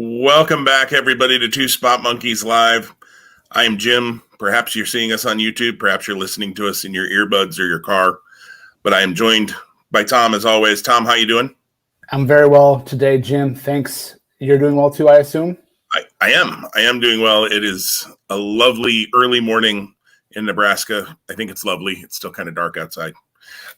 Welcome back, everybody, to Two Spot Monkeys Live. I am Jim. Perhaps you're seeing us on YouTube. Perhaps you're listening to us in your earbuds or your car. But I am joined by Tom, as always. Tom, how you doing? I'm very well today, Jim. Thanks. You're doing well too, I assume? I am. I am doing well. It is a lovely early morning in Nebraska. I think it's lovely. It's still kind of dark outside.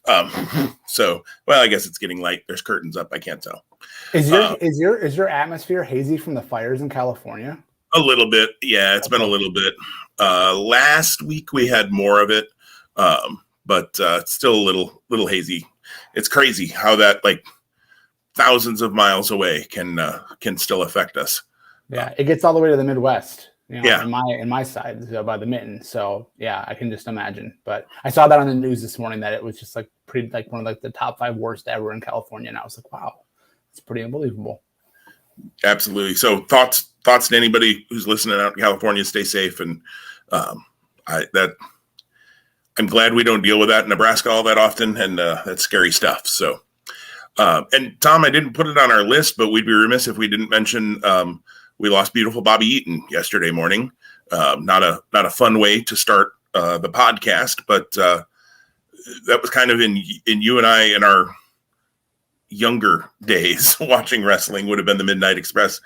I guess it's getting light. There's curtains up. I can't tell. Is your atmosphere hazy from the fires in California? A little bit. Yeah, it's been a little bit. Last week we had more of it, but it's still a little hazy. It's crazy how that, like, thousands of miles away can still affect us. Yeah, it gets all the way to the Midwest. Yeah. in my side, so by the mitten. So yeah, I can just imagine. But I saw that on the news this morning that it was just one of the top 5 worst ever in California, and I was like, wow, it's pretty unbelievable. Absolutely. So thoughts to anybody who's listening out in California, stay safe. And I'm glad we don't deal with that in Nebraska all that often, and that's scary stuff. So, and Tom, I didn't put it on our list, but we'd be remiss if we didn't mention we lost beautiful Bobby Eaton yesterday morning. Not a fun way to start the podcast, but that was kind of in you and I in our younger days watching wrestling would have been the Midnight Express.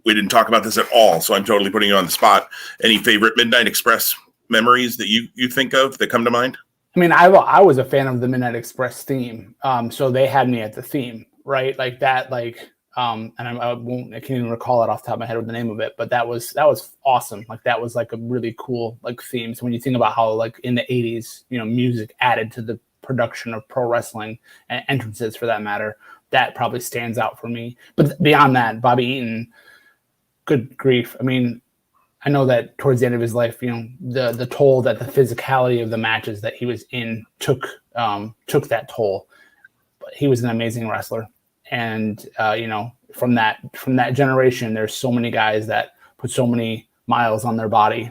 We didn't talk about this at all, so I'm totally putting you on the spot. Any favorite Midnight Express memories that you think of that come to mind? I mean, I was a fan of the Midnight Express theme, so they had me at the theme, right? Like that, and I can't even recall it off the top of my head with the name of it, but that was awesome. Like that was like a really cool theme. So when you think about how like in the 80s, music added to the production of pro wrestling and entrances for that matter, that probably stands out for me. But beyond that, Bobby Eaton, good grief. I mean, I know that towards the end of his life, the toll that the physicality of the matches that he was in took that toll. But he was an amazing wrestler. And from that generation, there's so many guys that put so many miles on their body,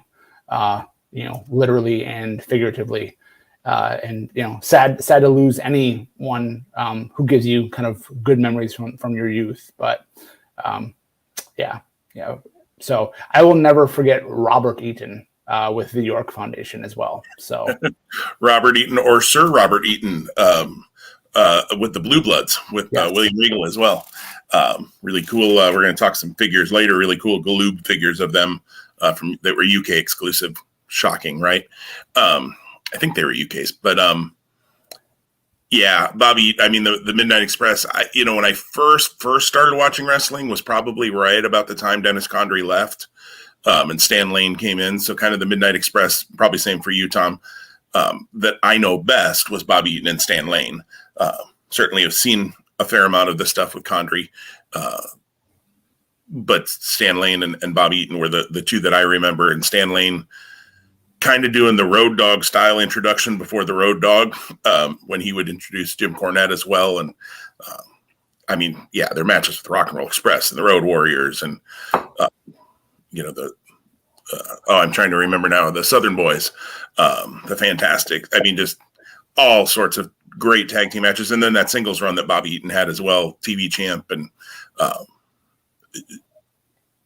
literally and figuratively. And sad to lose anyone who gives you kind of good memories from your youth. But yeah. So I will never forget Robert Eaton with the York Foundation as well. So Robert Eaton, or Sir Robert Eaton, with the Blue Bloods, with yes. William Regal as well. Really cool. We're going to talk some figures later. Really cool Galoob figures of them that were UK exclusive. Shocking, right? I think they were UK's, but yeah, Bobby. I mean, the Midnight Express. When I first started watching wrestling was probably right about the time Dennis Condrey left, and Stan Lane came in. So kind of the Midnight Express, probably same for you, Tom. That I know best was Bobby Eaton and Stan Lane. Certainly have seen a fair amount of the stuff with Condrey, but Stan Lane and Bobby Eaton were the two that I remember. And Stan Lane kind of doing the Road Dogg style introduction before the Road Dogg, when he would introduce Jim Cornette as well. And their matches with Rock and Roll Express and the Road Warriors and I'm trying to remember now, the Southern Boys, the Fantastic. I mean, just all sorts of great tag team matches. And then that singles run that Bobby Eaton had as well, TV champ, and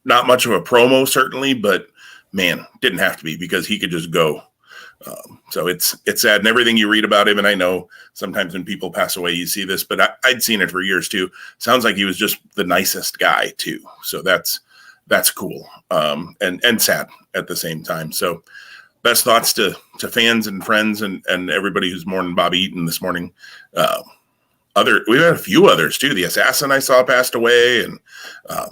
not much of a promo certainly, but man, didn't have to be because he could just go. So it's sad, and everything you read about him. And I know sometimes when people pass away, you see this, but I'd seen it for years too. Sounds like he was just the nicest guy too. So that's cool. And sad at the same time. So best thoughts to fans and friends and everybody who's mourning Bobby Eaton this morning. We had a few others too. The Assassin I saw passed away, and I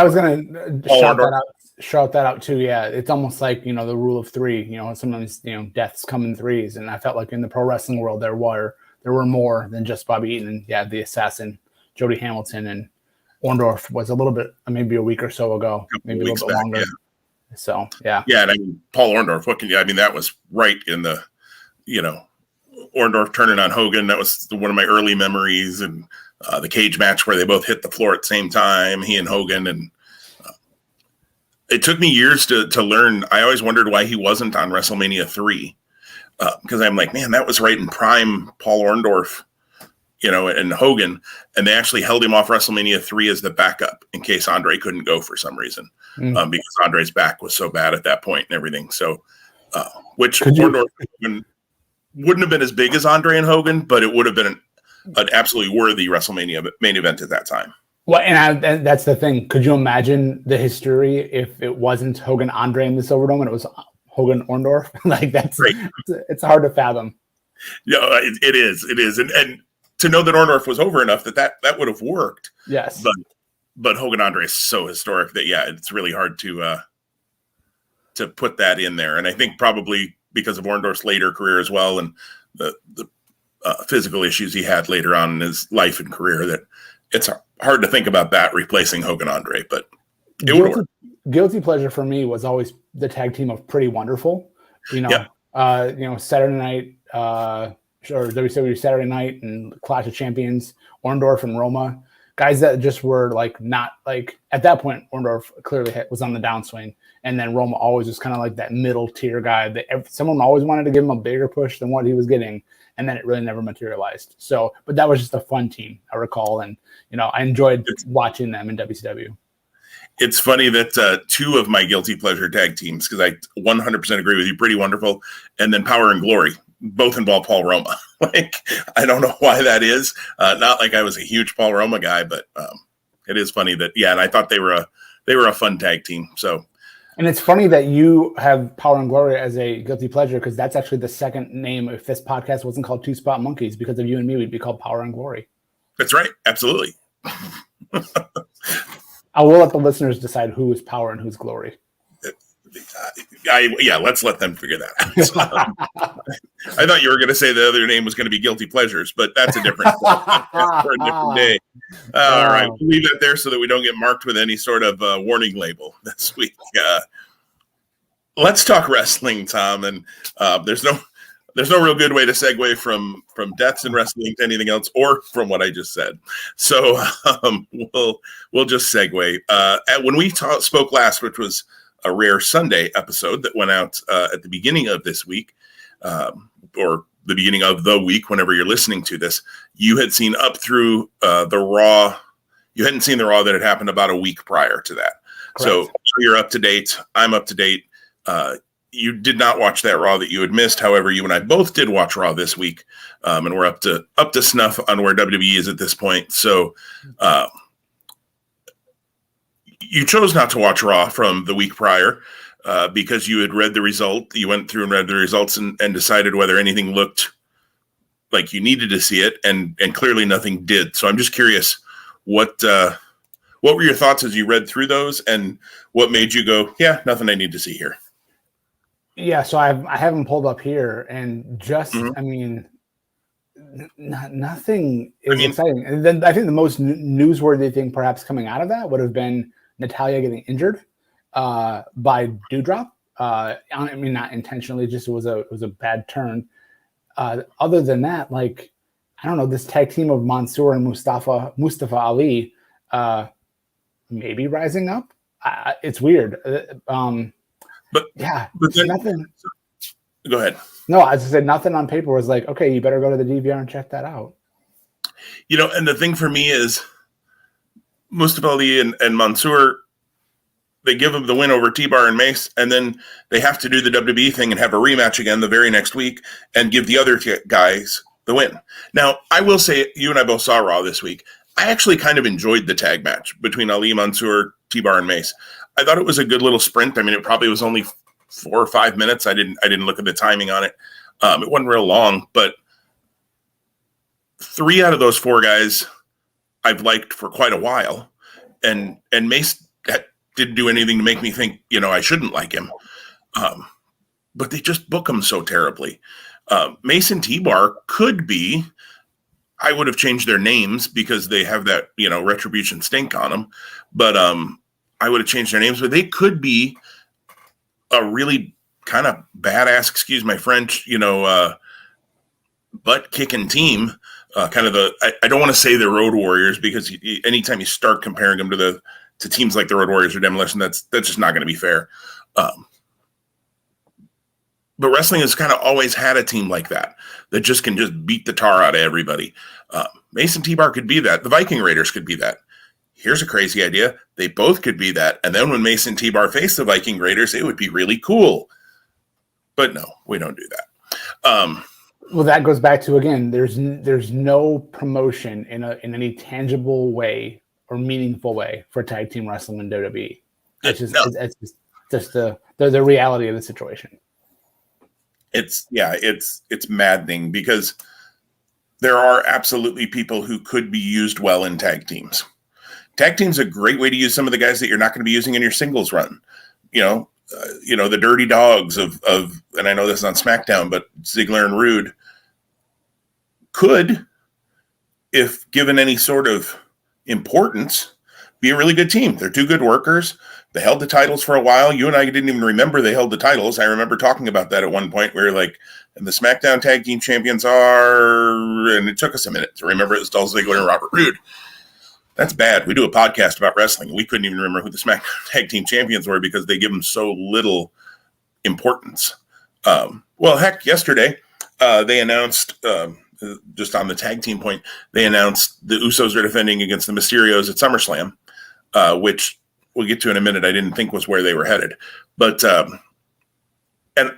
was gonna shout that out too. Yeah, it's almost like the rule of 3. Sometimes deaths come in threes, and I felt like in the pro wrestling world there were more than just Bobby Eaton. And yeah, the Assassin, Jody Hamilton, and Orndorff was a little bit, maybe a week or so ago, maybe a little bit longer. Yeah. So yeah, and I mean Paul Orndorff. That was right in the Orndorff turning on Hogan. That was one of my early memories, and the cage match where they both hit the floor at the same time, he and Hogan. And it took me years to learn. I always wondered why he wasn't on WrestleMania 3, because I'm like, man, that was right in prime Paul Orndorff, and Hogan, and they actually held him off WrestleMania 3 as the backup in case Andre couldn't go for some reason, because Andre's back was so bad at that point and everything. So, which Orndorff wouldn't have been as big as Andre and Hogan, but it would have been an absolutely worthy WrestleMania main event at that time. Well, and that's the thing. Could you imagine the history if it wasn't Hogan Andre in the Silverdome and it was Hogan Orndorff? Like that's great. It's hard to fathom. Yeah, it is, and to know that Orndorff was over enough that would have worked. Yes, but Hogan Andre is so historic that it's really hard to put that in there. And I think probably because of Orndorff's later career as well, and the physical issues he had later on in his life and career, that it's hard to think about that replacing Hogan Andre. But it would work. Guilty pleasure for me was always the tag team of Pretty Wonderful. Saturday night. Or WCW Saturday Night and Clash of Champions, Orndorff and Roma, guys that just were like not like at that point. Orndorff clearly was on the downswing, and then Roma always was kind of like that middle tier guy that someone always wanted to give him a bigger push than what he was getting, and then it really never materialized. So, but that was just a fun team, I recall, and I enjoyed watching them in WCW. It's funny that two of my guilty pleasure tag teams, because I 100% agree with you, Pretty Wonderful, and then Power and Glory, both involve Paul Roma. Like, I don't know why that is. Not like I was a huge Paul Roma guy, but it is funny that, and I thought they were a fun tag team. So, and it's funny that you have Power and Glory as a guilty pleasure, because that's actually the second name. If this podcast wasn't called Two Spot Monkeys, because of you and me, we'd be called Power and Glory. That's right. Absolutely. I will let the listeners decide who is Power and who's Glory. Let's let them figure that out. I thought you were going to say the other name was going to be Guilty Pleasures, but that's a different for a different day. All right, we'll leave it there so that we don't get marked with any sort of warning label this week. Let's talk wrestling, Tom, and there's no real good way to segue from deaths in wrestling to anything else, or from what I just said. So we'll just segue. When we spoke last, which was a rare Sunday episode that went out at the beginning of this week, or the beginning of the week, whenever you're listening to this, you had seen up through the Raw. You hadn't seen the Raw that had happened about a week prior to that. Correct. So you're up to date. I'm up to date. You did not watch that Raw that you had missed. However, you and I both did watch Raw this week, and we're up to snuff on where WWE is at this point. So you chose not to watch Raw from the week prior because you had read the result. You went through and read the results and decided whether anything looked like you needed to see it, and clearly nothing did. So I'm just curious, what were your thoughts as you read through those, and what made you go, yeah, nothing I need to see here? Yeah, so I have them pulled up here, and just nothing is exciting. And then I think the most newsworthy thing perhaps coming out of that would have been Natalya getting injured by Doudrop. Not intentionally, just it was a bad turn. Other than that, like, I don't know, this tag team of Mansoor and Mustafa Ali maybe rising up. It's weird. But then, nothing. Go ahead. No, as I said, nothing on paper was like, okay, you better go to the DVR and check that out. And the thing for me is Mustafa Ali and Mansoor, they give them the win over T-Bar and Mace, and then they have to do the WWE thing and have a rematch again the very next week and give the other guys the win. Now, I will say, you and I both saw Raw this week. I actually kind of enjoyed the tag match between Ali, Mansoor, T-Bar, and Mace. I thought it was a good little sprint. I mean, it probably was only 4 or 5 minutes. I didn't look at the timing on it. It wasn't real long, but 3 out of those 4 guys I've liked for quite a while, and Mace didn't do anything to make me think, I shouldn't like him. But they just book him so terribly. Mace and T-Bar could be. I would have changed their names because they have that, retribution stink on them. But I would have changed their names, but they could be a really kind of badass, excuse my French, butt-kicking team. Kind of I don't want to say the Road Warriors, because anytime you start comparing them to teams like the Road Warriors or Demolition, that's just not going to be fair. But wrestling has kind of always had a team like that just can just beat the tar out of everybody. Mason T-Bar could be that. The Viking Raiders could be that. Here's a crazy idea. They both could be that. And then when Mason T-Bar faced the Viking Raiders, it would be really cool. But no, we don't do that. Well, that goes back to, again, there's no promotion in any tangible way or meaningful way for tag team wrestling in WWE. It's just the reality of the situation. It's maddening because there are absolutely people who could be used well in tag teams. Tag team's a great way to use some of the guys that you're not going to be using in your singles run. The dirty dogs of, and I know this is on SmackDown, but Ziggler and Rude could, if given any sort of importance, be a really good team. They're two good workers. They held the titles for a while. You and I didn't even remember they held the titles. I remember talking about that at one point. We were like, and the SmackDown tag team champions are, and it took us a minute to remember it was Dolph Ziggler and Robert Roode. That's bad. We do a podcast about wrestling. We couldn't even remember who the SmackDown tag team champions were because they give them so little importance. Well, heck, yesterday they announced, just on the tag team point, they announced the Usos are defending against the Mysterios at SummerSlam, which we'll get to in a minute. I didn't think was where they were headed, but and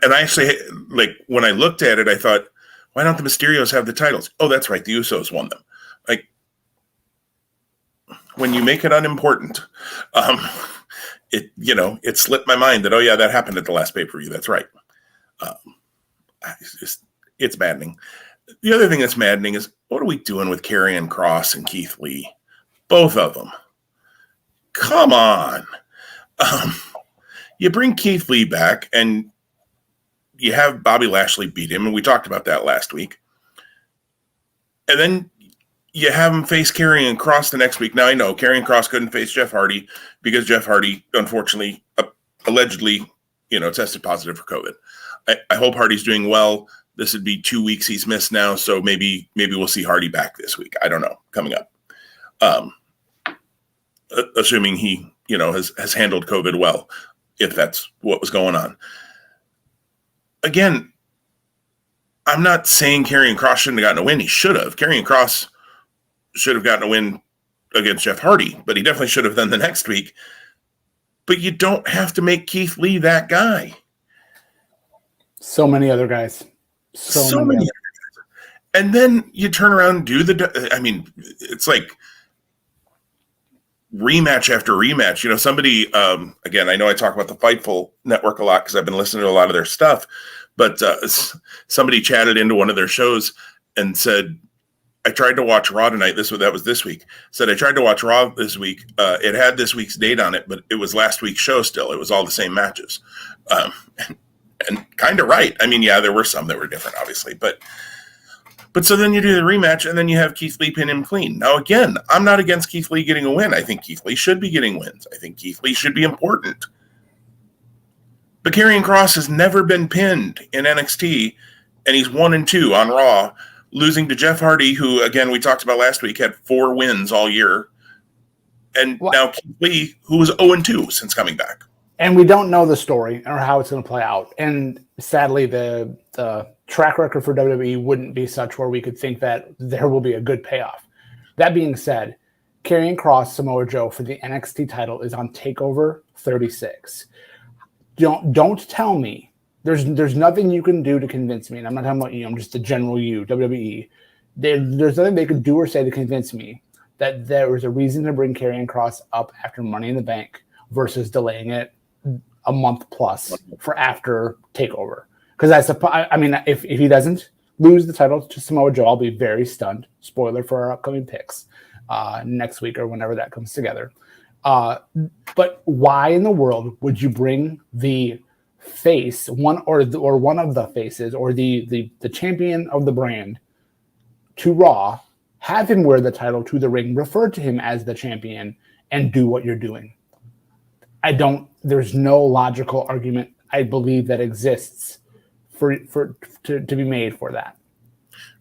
I actually, like, when I looked at it, I thought, why don't the Mysterios have the titles? Oh, that's right, the Usos won them. Like, when you make it unimportant, it slipped my mind that, oh yeah, that happened at the last pay-per-view. That's right. It's maddening. The other thing that's maddening is, what are we doing with Karrion Kross and Keith Lee? Both of them. Come on. You bring Keith Lee back and you have Bobby Lashley beat him, and we talked about that last week. And then you have him face Karrion Kross the next week. Now, I know Karrion Kross couldn't face Jeff Hardy because Jeff Hardy, unfortunately, allegedly, tested positive for COVID. I hope Hardy's doing well. This would be 2 weeks he's missed now, so maybe we'll see Hardy back this week. I don't know, coming up. Assuming he, has handled COVID well, if that's what was going on. Again, I'm not saying Karrion Kross shouldn't have gotten a win. He should have. Karrion Kross should have gotten a win against Jeff Hardy, but he definitely should have done the next week. But you don't have to make Keith Lee that guy. So many other guys. So many. And then you turn around and do it's like rematch after rematch. Somebody, again, I know I talk about the Fightful Network a lot because I've been listening to a lot of their stuff, but somebody chatted into one of their shows and said, I tried to watch Raw tonight. That was this week. Said, I tried to watch Raw this week. It had this week's date on it, but it was last week's show still. It was all the same matches. And kind of right. Yeah, there were some that were different, obviously. But so then you do the rematch, and then you have Keith Lee pin him clean. Now, again, I'm not against Keith Lee getting a win. I think Keith Lee should be getting wins. I think Keith Lee should be important. But Karrion Kross has never been pinned in NXT, and he's 1-2 on Raw, losing to Jeff Hardy, who, again, we talked about last week, had 4 wins all year. And now Keith Lee, who was 0-2 since coming back. And we don't know the story or how it's going to play out. And sadly, the track record for WWE wouldn't be such where we could think that there will be a good payoff. That being said, Karrion Kross, Samoa Joe for the NXT title is on TakeOver 36. Don't tell me. There's nothing you can do to convince me, and I'm not talking about you. I'm just the general you, WWE. There's nothing they could do or say to convince me that there was a reason to bring Karrion Kross up after Money in the Bank versus delaying it a month plus for after TakeOver. Because if he doesn't lose the title to Samoa Joe, I'll be very stunned. Spoiler for our upcoming picks next week or whenever that comes together. But why in the world would you bring the face, one of the faces, or the champion of the brand to Raw, have him wear the title to the ring, refer to him as the champion, and do what you're doing? There's no logical argument, I believe, that exists to be made for that.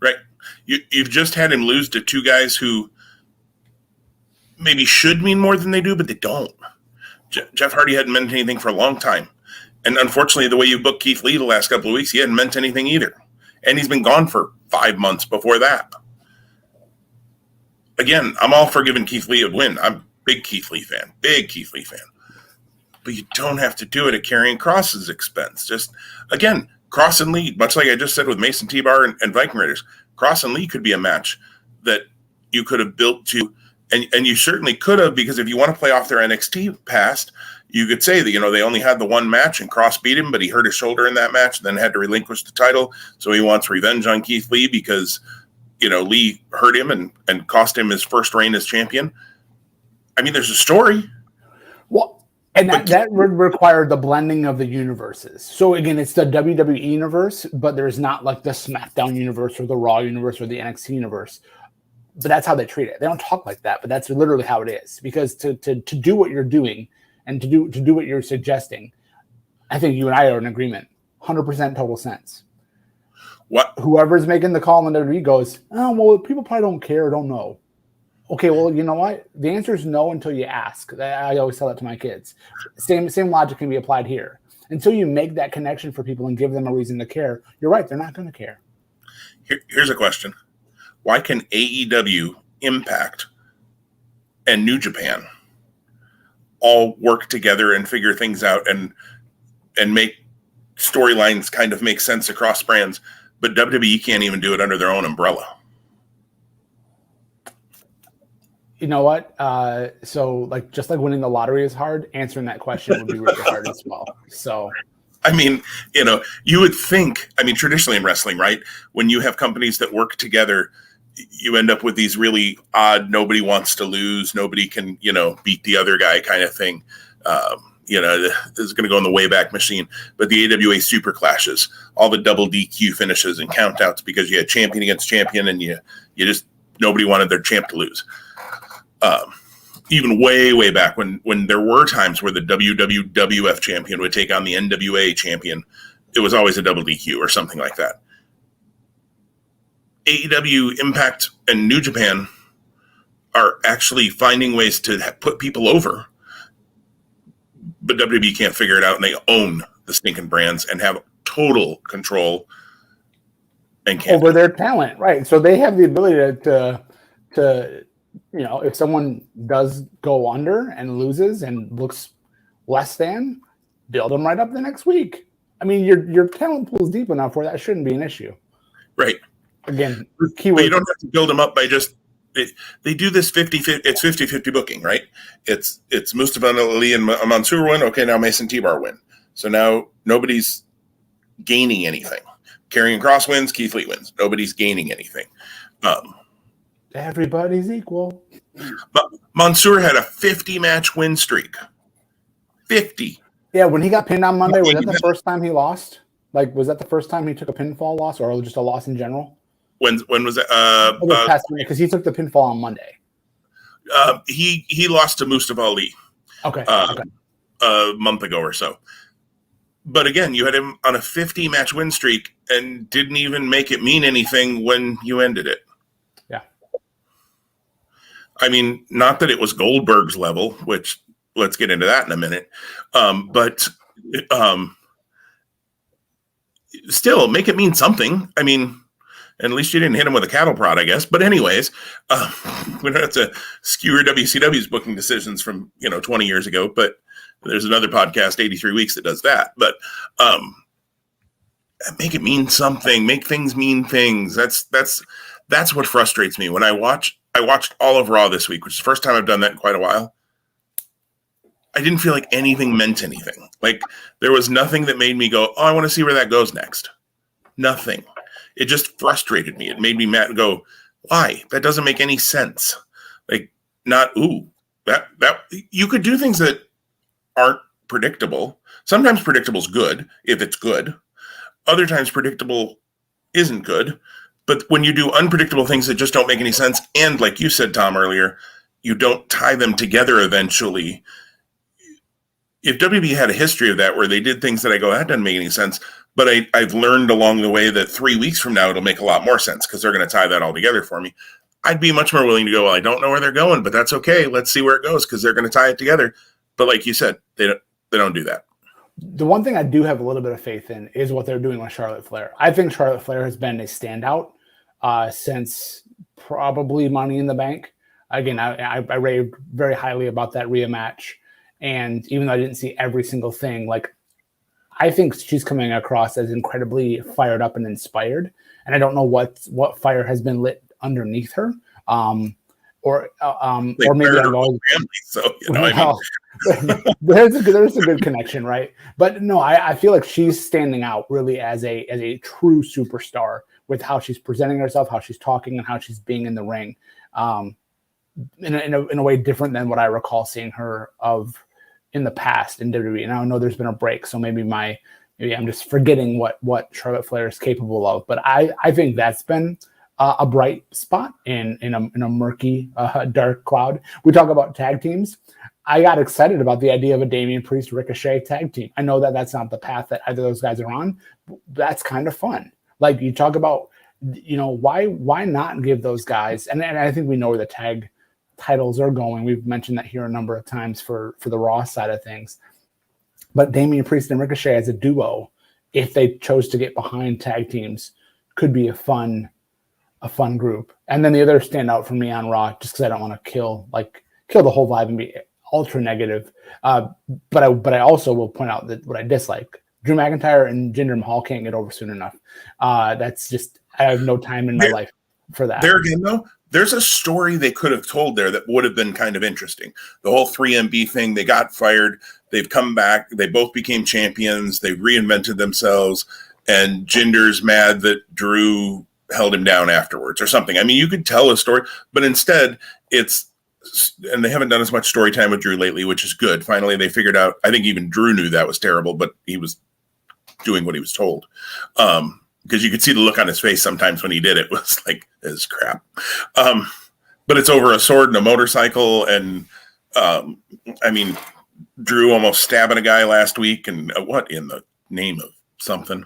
Right. You've just had him lose to two guys who maybe should mean more than they do, but they don't. Jeff Hardy hadn't meant anything for a long time. And unfortunately, the way you booked Keith Lee the last couple of weeks, he hadn't meant anything either. And he's been gone for 5 months before that. Again, I'm all for giving Keith Lee a win. I'm a big Keith Lee fan. But you don't have to do it at Karrion Kross's expense. Just, again, Kross and Lee, much like I just said with Mason T-Bar and Viking Raiders, Kross and Lee could be a match that you could have built to, and you certainly could have, because if you want to play off their NXT past, you could say that, they only had the one match and Kross beat him, but he hurt his shoulder in that match and then had to relinquish the title. So he wants revenge on Keith Lee because, Lee hurt him and cost him his first reign as champion. I mean, there's a story. Well, and that would require the blending of the universes. So again, it's the WWE universe, but there's not like the SmackDown universe or the Raw universe or the NXT universe. But that's how they treat it. They don't talk like that, but that's literally how it is. Because to do what you're doing and to do what you're suggesting, I think you and I are in agreement. 100% total sense. What? Whoever's making the call in the WWE goes, oh, well, people probably don't care or don't know. Okay, well, you know what? The answer is no until you ask. I always tell that to my kids. Same logic can be applied here. Until you make that connection for people and give them a reason to care, you're right, they're not going to care. Here's a question. Why can AEW, Impact, and New Japan all work together and figure things out and make storylines kind of make sense across brands, but WWE can't even do it under their own umbrella? You know what? So just like winning the lottery is hard, answering that question would be really hard as well. So, I mean, you would think, traditionally in wrestling, right? When you have companies that work together, you end up with these really odd, nobody wants to lose, nobody can, beat the other guy kind of thing. This is going to go in the Wayback Machine, but the AWA super clashes, all the double DQ finishes and countouts because you had champion against champion and you just, nobody wanted their champ to lose. Even way back when there were times where the WWF champion would take on the NWA champion, it was always a double DQ or something like that. AEW, Impact, and New Japan are actually finding ways to put people over, but WWE can't figure it out, and they own the stinking brands and have total control and over their talent, right? So they have the ability to if someone does go under and loses and looks less than, build them right up the next week. I mean, your talent pool is deep enough where that shouldn't be an issue. Right. Again, keyword. But you don't have to build them up by just they do this 50-50. It's 50-50 booking, right? It's Mustafa Ali and Mansoor win. Okay, now Mason T-Bar win. So now nobody's gaining anything. Karrion Kross wins, Keith Lee wins. Nobody's gaining anything. Everybody's equal. But Mansoor had a 50-match win streak. 50. Yeah, when he got pinned on Monday, was that the first time he lost? Was that the first time he took a pinfall loss or just a loss in general? When was that? Because he took the pinfall on Monday. He lost to Mustafa Ali. Okay. A month ago or so. But again, you had him on a 50-match win streak and didn't even make it mean anything when you ended it. Yeah. I mean, not that it was Goldberg's level, which let's get into that in a minute. But still, make it mean something. I mean, and at least you didn't hit him with a cattle prod, I guess. But anyways, we don't have to skewer WCW's booking decisions from 20 years ago. But there's another podcast, 83 Weeks, that does that. But make it mean something. Make things mean things. That's what frustrates me. When I watched all of Raw this week, which is the first time I've done that in quite a while. I didn't feel like anything meant anything. There was nothing that made me go, oh, I want to see where that goes next. Nothing. It just frustrated me. It made me mad and go, why? That doesn't make any sense. That you could do things that aren't predictable. Sometimes predictable is good if it's good. Other times predictable isn't good. But when you do unpredictable things that just don't make any sense, and like you said, Tom, earlier, you don't tie them together eventually. If WB had a history of that where they did things that I go, that doesn't make any sense, but I've learned along the way that 3 weeks from now it'll make a lot more sense because they're going to tie that all together for me, I'd be much more willing to go, well, I don't know where they're going, but that's okay. Let's see where it goes because they're going to tie it together. But like you said, they don't do that. The one thing I do have a little bit of faith in is what they're doing with Charlotte Flair. I think Charlotte Flair has been a standout since probably Money in the Bank. Again, I raved very highly about that Rhea match. And even though I didn't see every single thing, like, I think she's coming across as incredibly fired up and inspired. And I don't know what fire has been lit underneath her. Or maybe I've always family, so I mean, there's a good connection, right? But no, I feel like she's standing out really as a true superstar with how she's presenting herself, how she's talking, and how she's being in the ring, in a way different than what I recall seeing her of in the past in WWE. And I know there's been a break, so maybe I'm just forgetting what Charlotte Flair is capable of. But I think that's been a bright spot in a murky, dark cloud. We talk about tag teams. I got excited about the idea of a Damian Priest Ricochet tag team. I know that that's not the path that either of those guys are on. But that's kind of fun. Like, you talk about, why not give those guys? And I think we know where the tag titles are going. We've mentioned that here a number of times for the Raw side of things. But Damian Priest and Ricochet as a duo, if they chose to get behind tag teams, could be a fun group. And then the other standout for me on Raw, just because I don't want to kill the whole vibe and be ultra negative. But I also will point out that what I dislike, Drew McIntyre and Jinder Mahal can't get over soon enough. That's just, I have no time in my life for that. There again, though, there's a story they could have told there that would have been kind of interesting. The whole 3MB thing, they got fired. They've come back. They both became champions. They reinvented themselves. And Jinder's mad that Drew held him down afterwards or something. I mean, you could tell a story, but instead and they haven't done as much story time with Drew lately, which is good. Finally, they figured out, I think even Drew knew that was terrible, but he was doing what he was told. Because you could see the look on his face sometimes when he did it was like, this is crap. But it's over a sword and a motorcycle. And I mean, Drew almost stabbing a guy last week. And what in the name of something?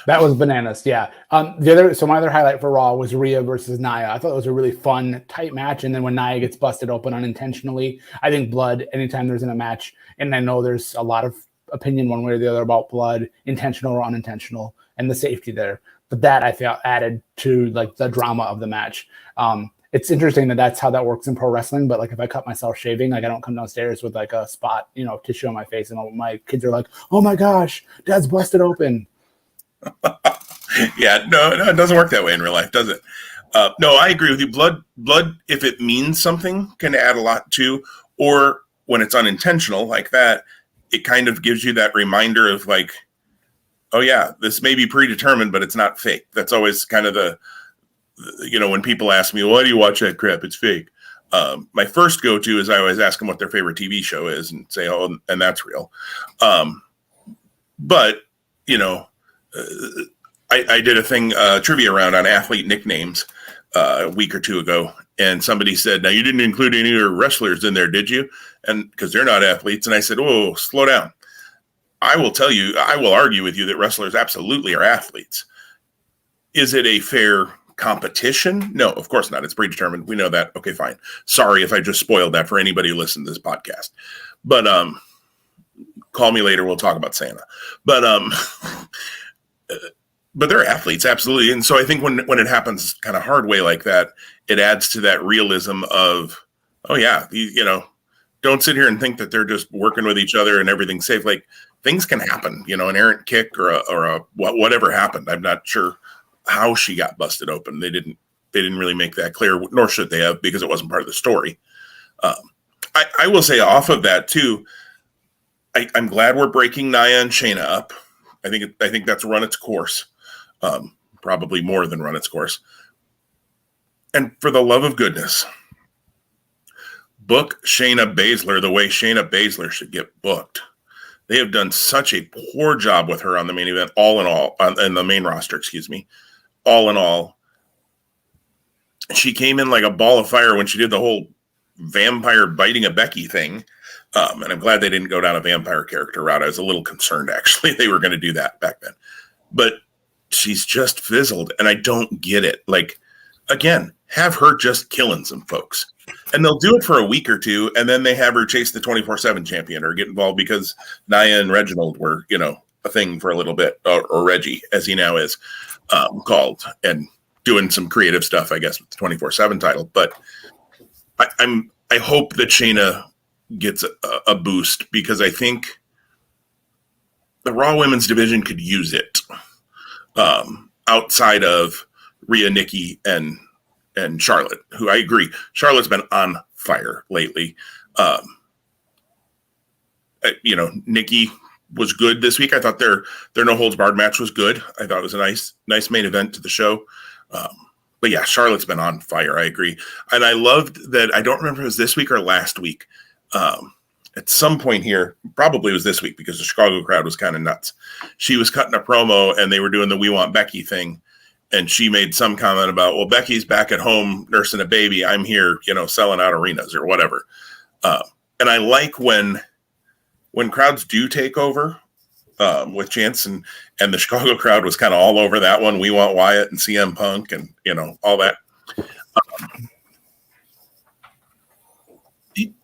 That was bananas, yeah. My other highlight for Raw was Rhea versus Nia. I thought it was a really fun, tight match. And then when Nia gets busted open unintentionally, I think blood, anytime there's in a match, and I know there's a lot of opinion one way or the other about blood, intentional or unintentional, and the safety there. But that I felt added to like the drama of the match. It's interesting that that's how that works in pro wrestling. But like, if I cut myself shaving, like, I don't come downstairs with like a spot, tissue on my face, and all my kids are like, "Oh my gosh, Dad's busted open." Yeah, no, it doesn't work that way in real life, does it? No, I agree with you. Blood, if it means something, can add a lot too. Or when it's unintentional like that, it kind of gives you that reminder of like, oh yeah, this may be predetermined, but it's not fake. That's always kind of when people ask me, why do you watch that crap? It's fake. My first go-to is I always ask them what their favorite TV show is and say, oh, and that's real. But, I did a thing, trivia round on athlete nicknames a week or two ago. And somebody said, now you didn't include any of your wrestlers in there, did you? And because they're not athletes. And I said, whoa, slow down. I will tell you, I will argue with you that wrestlers absolutely are athletes. Is it a fair competition? No, of course not. It's predetermined. We know that. Okay, fine. Sorry if I just spoiled that for anybody who listened to this podcast. But call me later. We'll talk about Santa. But they're athletes, absolutely. And so I think when it happens kind of hard way like that, it adds to that realism of, oh yeah, don't sit here and think that they're just working with each other and everything's safe. Like, things can happen, an errant kick or a whatever happened. I'm not sure how she got busted open. They didn't really make that clear, nor should they have, because it wasn't part of the story. I will say off of that too, I'm glad we're breaking Nia and Shayna up. I think that's run its course. Probably more than run its course. And for the love of goodness, book Shayna Baszler the way Shayna Baszler should get booked. They have done such a poor job with her on the main event, all in all, on the main roster, excuse me. All in all, she came in like a ball of fire when she did the whole vampire biting a Becky thing. And I'm glad they didn't go down a vampire character route. I was a little concerned, actually, they were going to do that back then. But she's just fizzled, and I don't get it. Like, again, have her just killing some folks. And they'll do it for a week or two, and then they have her chase the 24/7 champion or get involved because Nia and Reginald were, a thing for a little bit, or Reggie, as he now is called, and doing some creative stuff, I guess, with the 24/7 title. But I hope that Shayna gets a boost, because I think the Raw Women's division could use it, outside of Rhea, Nikki, and Charlotte, who I agree, Charlotte's been on fire lately. Nikki was good this week. I thought their no holds barred match was good. I thought it was a nice main event to the show. But yeah, Charlotte's been on fire. I agree. And I loved that. I don't remember if it was this week or last week. At some point here, probably it was this week, because the Chicago crowd was kind of nuts. She was cutting a promo and they were doing the "We Want Becky" thing. And she made some comment about, well, Becky's back at home nursing a baby. I'm here, selling out arenas or whatever. And I like when crowds do take over, with chants, and the Chicago crowd was kind of all over that one. We want Wyatt and CM Punk and, all that.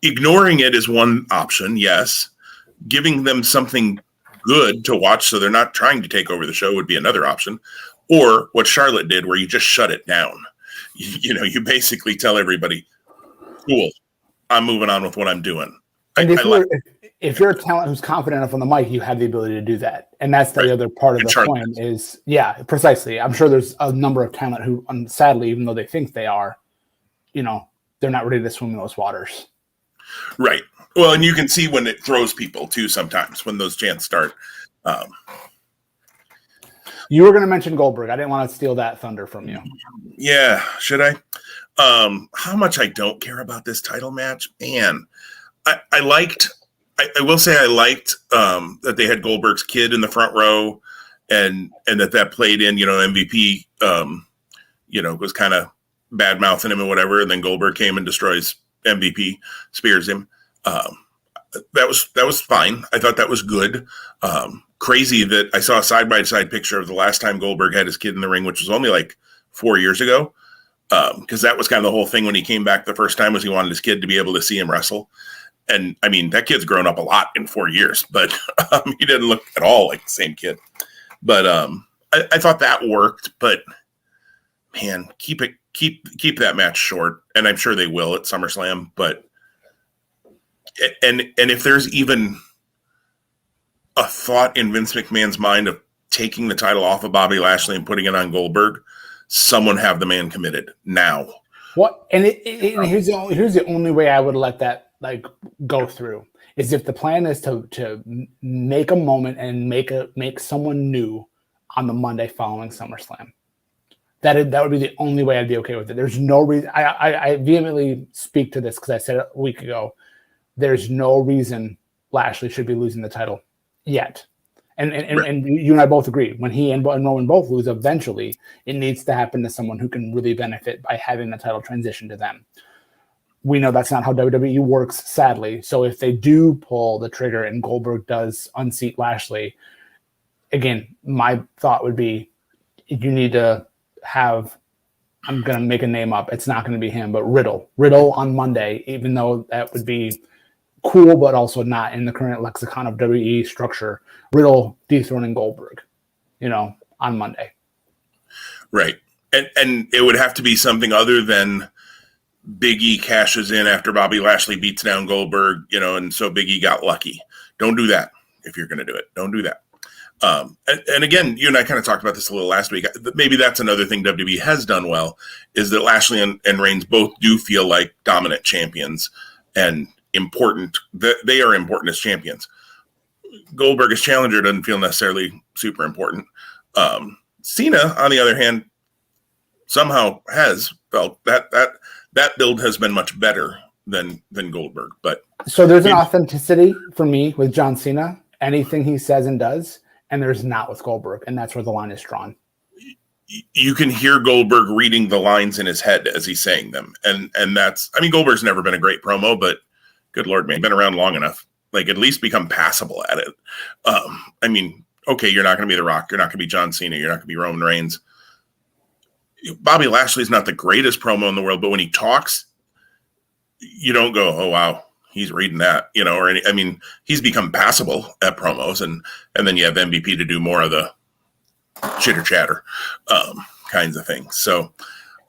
Ignoring it is one option, yes. Giving them something good to watch so they're not trying to take over the show would be another option. Or what Charlotte did, where you just shut it down. You basically tell everybody, cool, I'm moving on with what I'm doing. And if you're a talent who's confident enough on the mic, you have the ability to do that. And that's the other part of the coin is, yeah, precisely. I'm sure there's a number of talent who, sadly, even though they think they are, they're not ready to swim in those waters. Right. Well, and you can see when it throws people too sometimes when those chants start. You were going to mention Goldberg. I didn't want to steal that thunder from you. Yeah. Should I? How much I don't care about this title match. Man, I will say I liked that they had Goldberg's kid in the front row, and that played in, MVP, was kind of bad mouthing him and whatever. And then Goldberg came and destroys MVP, spears him. That was fine. I thought that was good. Crazy that I saw a side-by-side picture of the last time Goldberg had his kid in the ring, which was only like 4 years ago. Because that was kind of the whole thing when he came back the first time, was he wanted his kid to be able to see him wrestle. And I mean, that kid's grown up a lot in 4 years, but he didn't look at all like the same kid. But I thought that worked, but man, keep that match short. And I'm sure they will at SummerSlam, but and if there's even a thought in Vince McMahon's mind of taking the title off of Bobby Lashley and putting it on Goldberg, someone have the man committed now. What? And here's the only way I would let that go through is if the plan is to make a moment and make someone new on the Monday following SummerSlam. That would be the only way I'd be okay with it. There's no reason. I vehemently speak to this because I said it a week ago. There's no reason Lashley should be losing the title yet. And you and I both agree. When he and Roman both lose, eventually it needs to happen to someone who can really benefit by having the title transition to them. We know that's not how WWE works, sadly. So if they do pull the trigger and Goldberg does unseat Lashley, again, my thought would be you need to have, I'm going to make a name up. It's not going to be him, but Riddle on Monday, even though that would be cool, but also not in the current lexicon of WWE structure. Riddle dethroning Goldberg, on Monday. Right. And it would have to be something other than Big E cashes in after Bobby Lashley beats down Goldberg, and so Big E got lucky. Don't do that if you're going to do it. Don't do that. And again, you and I kind of talked about this a little last week. Maybe that's another thing WWE has done well, is that Lashley and Reigns both do feel like dominant champions and important. They are important as champions. Goldberg as challenger doesn't feel necessarily super important. Cena, on the other hand, somehow has felt that build has been much better than Goldberg. But so there's an authenticity for me with John Cena, anything he says and does, and there's not with Goldberg, and that's where the line is drawn. You can hear Goldberg reading the lines in his head as he's saying them, and that's, I mean, Goldberg's never been a great promo, but good Lord, man, been around long enough, at least become passable at it. I mean, okay, you're not going to be The Rock, you're not going to be John Cena, you're not going to be Roman Reigns. Bobby Lashley's not the greatest promo in the world, but when he talks, you don't go, oh wow, he's reading that, or any. I mean, he's become passable at promos, and then you have MVP to do more of the chitter chatter kinds of things. So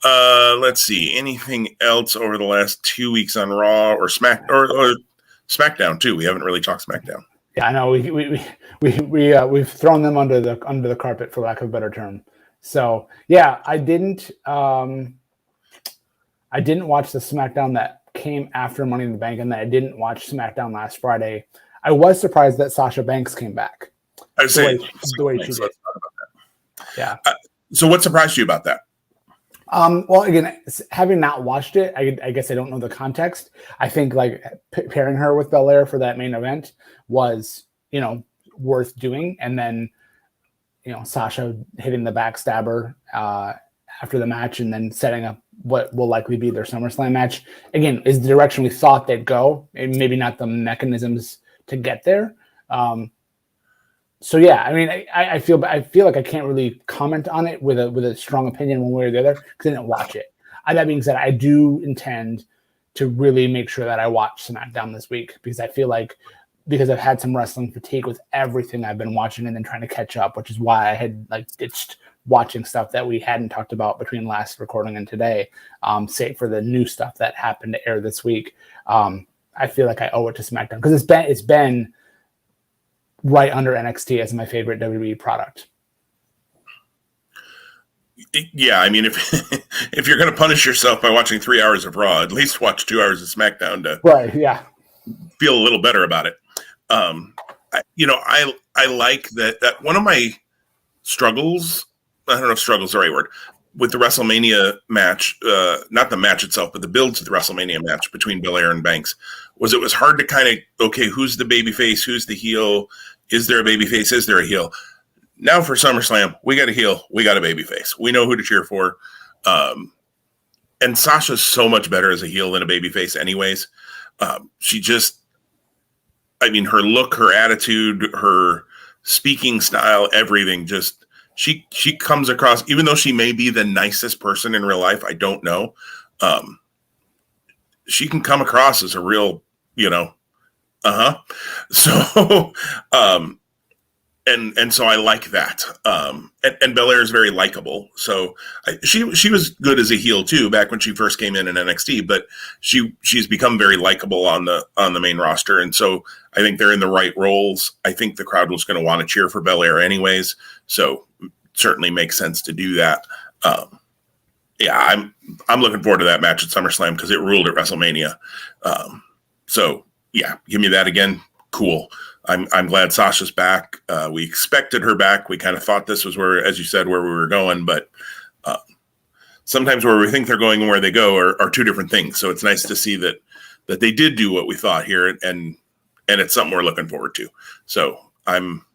let's see, anything else over the last 2 weeks on Raw or SmackDown too? We haven't really talked SmackDown. Yeah, I know we've thrown them under the carpet, for lack of a better term. So yeah, I didn't watch the SmackDown that came after Money in the Bank, and then I didn't watch SmackDown last Friday. I was surprised that Sasha Banks came back. I say the way she did. Yeah. So what surprised you about that? Well, again, having not watched it, I guess I don't know the context. I think like pairing her with Belair for that main event was, worth doing. And then, Sasha hitting the backstabber after the match and then setting up what will likely be their SummerSlam match. Again, is the direction we thought they'd go, and maybe not the mechanisms to get there. So yeah, I mean, I feel like I can't really comment on it with a strong opinion one way or the other because I didn't watch it. That being said, I do intend to really make sure that I watch SmackDown this week because I feel like because I've had some wrestling fatigue with everything I've been watching and then trying to catch up, which is why I had like ditched watching stuff that we hadn't talked about between last recording and today, save for the new stuff that happened to air this week. I feel like I owe it to SmackDown because it's been right under NXT as my favorite WWE product. Yeah, I mean, if you're going to punish yourself by watching 3 hours of Raw, at least watch 2 hours of SmackDown to feel a little better about it. I like that one of my struggles, I don't know if struggle is the right word, with the WrestleMania match, not the match itself, but the build to the WrestleMania match between Belair and Banks, was it was hard to kind of, okay, who's the babyface, who's the heel, is there a babyface, is there a heel? Now for SummerSlam, we got a heel, we got a babyface. We know who to cheer for. And Sasha's so much better as a heel than a babyface anyways. She just, I mean, her look, her attitude, her speaking style, everything just, she comes across, even though she may be the nicest person in real life, I don't know. She can come across as a real, So, and so I like that. And Belair is very likable. So she was good as a heel too, back when she first came in NXT, but she's become very likable on the main roster. And so I think they're in the right roles. I think the crowd was going to want to cheer for Belair anyways. So certainly makes sense to do that. I'm looking forward to that match at SummerSlam because it ruled at WrestleMania. So yeah, give me that again. Cool. I'm glad Sasha's back. We expected her back. We kind of thought this was where, as you said, where we were going, but sometimes where we think they're going and where they go are two different things. So it's nice to see that they did do what we thought here, and it's something we're looking forward to. So I'm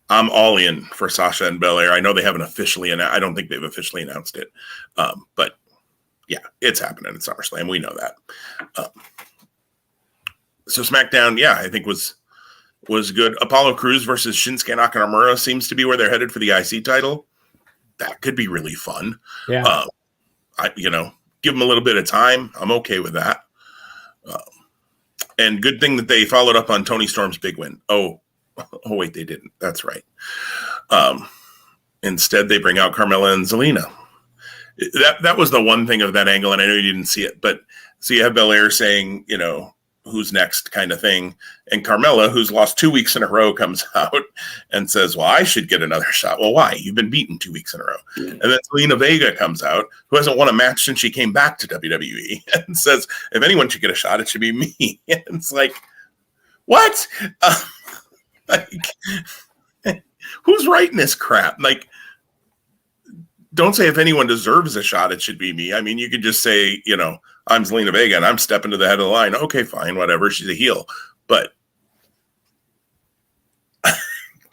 all in for Sasha and Belair. I know they haven't officially announced. I don't think they've officially announced it, but yeah, it's happening at SummerSlam. We know that. So SmackDown, yeah, I think was good. Apollo Crews versus Shinsuke Nakamura seems to be where they're headed for the IC title. That could be really fun. Yeah. Give them a little bit of time. I'm okay with that. And good thing that they followed up on Toni Storm's big win. Oh wait, they didn't. That's right. Instead, they bring out Carmella and Zelina. That was the one thing of that angle, and I know you didn't see it, but so you have Belair saying, who's next kind of thing. And Carmella, who's lost 2 weeks in a row, comes out and says, well, I should get another shot. Well, why? You've been beaten 2 weeks in a row. And then Zelina Vega comes out, who hasn't won a match since she came back to WWE, and says, if anyone should get a shot, it should be me. And it's like, what? Who's writing this crap? Like, don't say if anyone deserves a shot, it should be me. I mean, you could just say, I'm Zelina Vega and I'm stepping to the head of the line. Okay, fine, whatever. She's a heel. But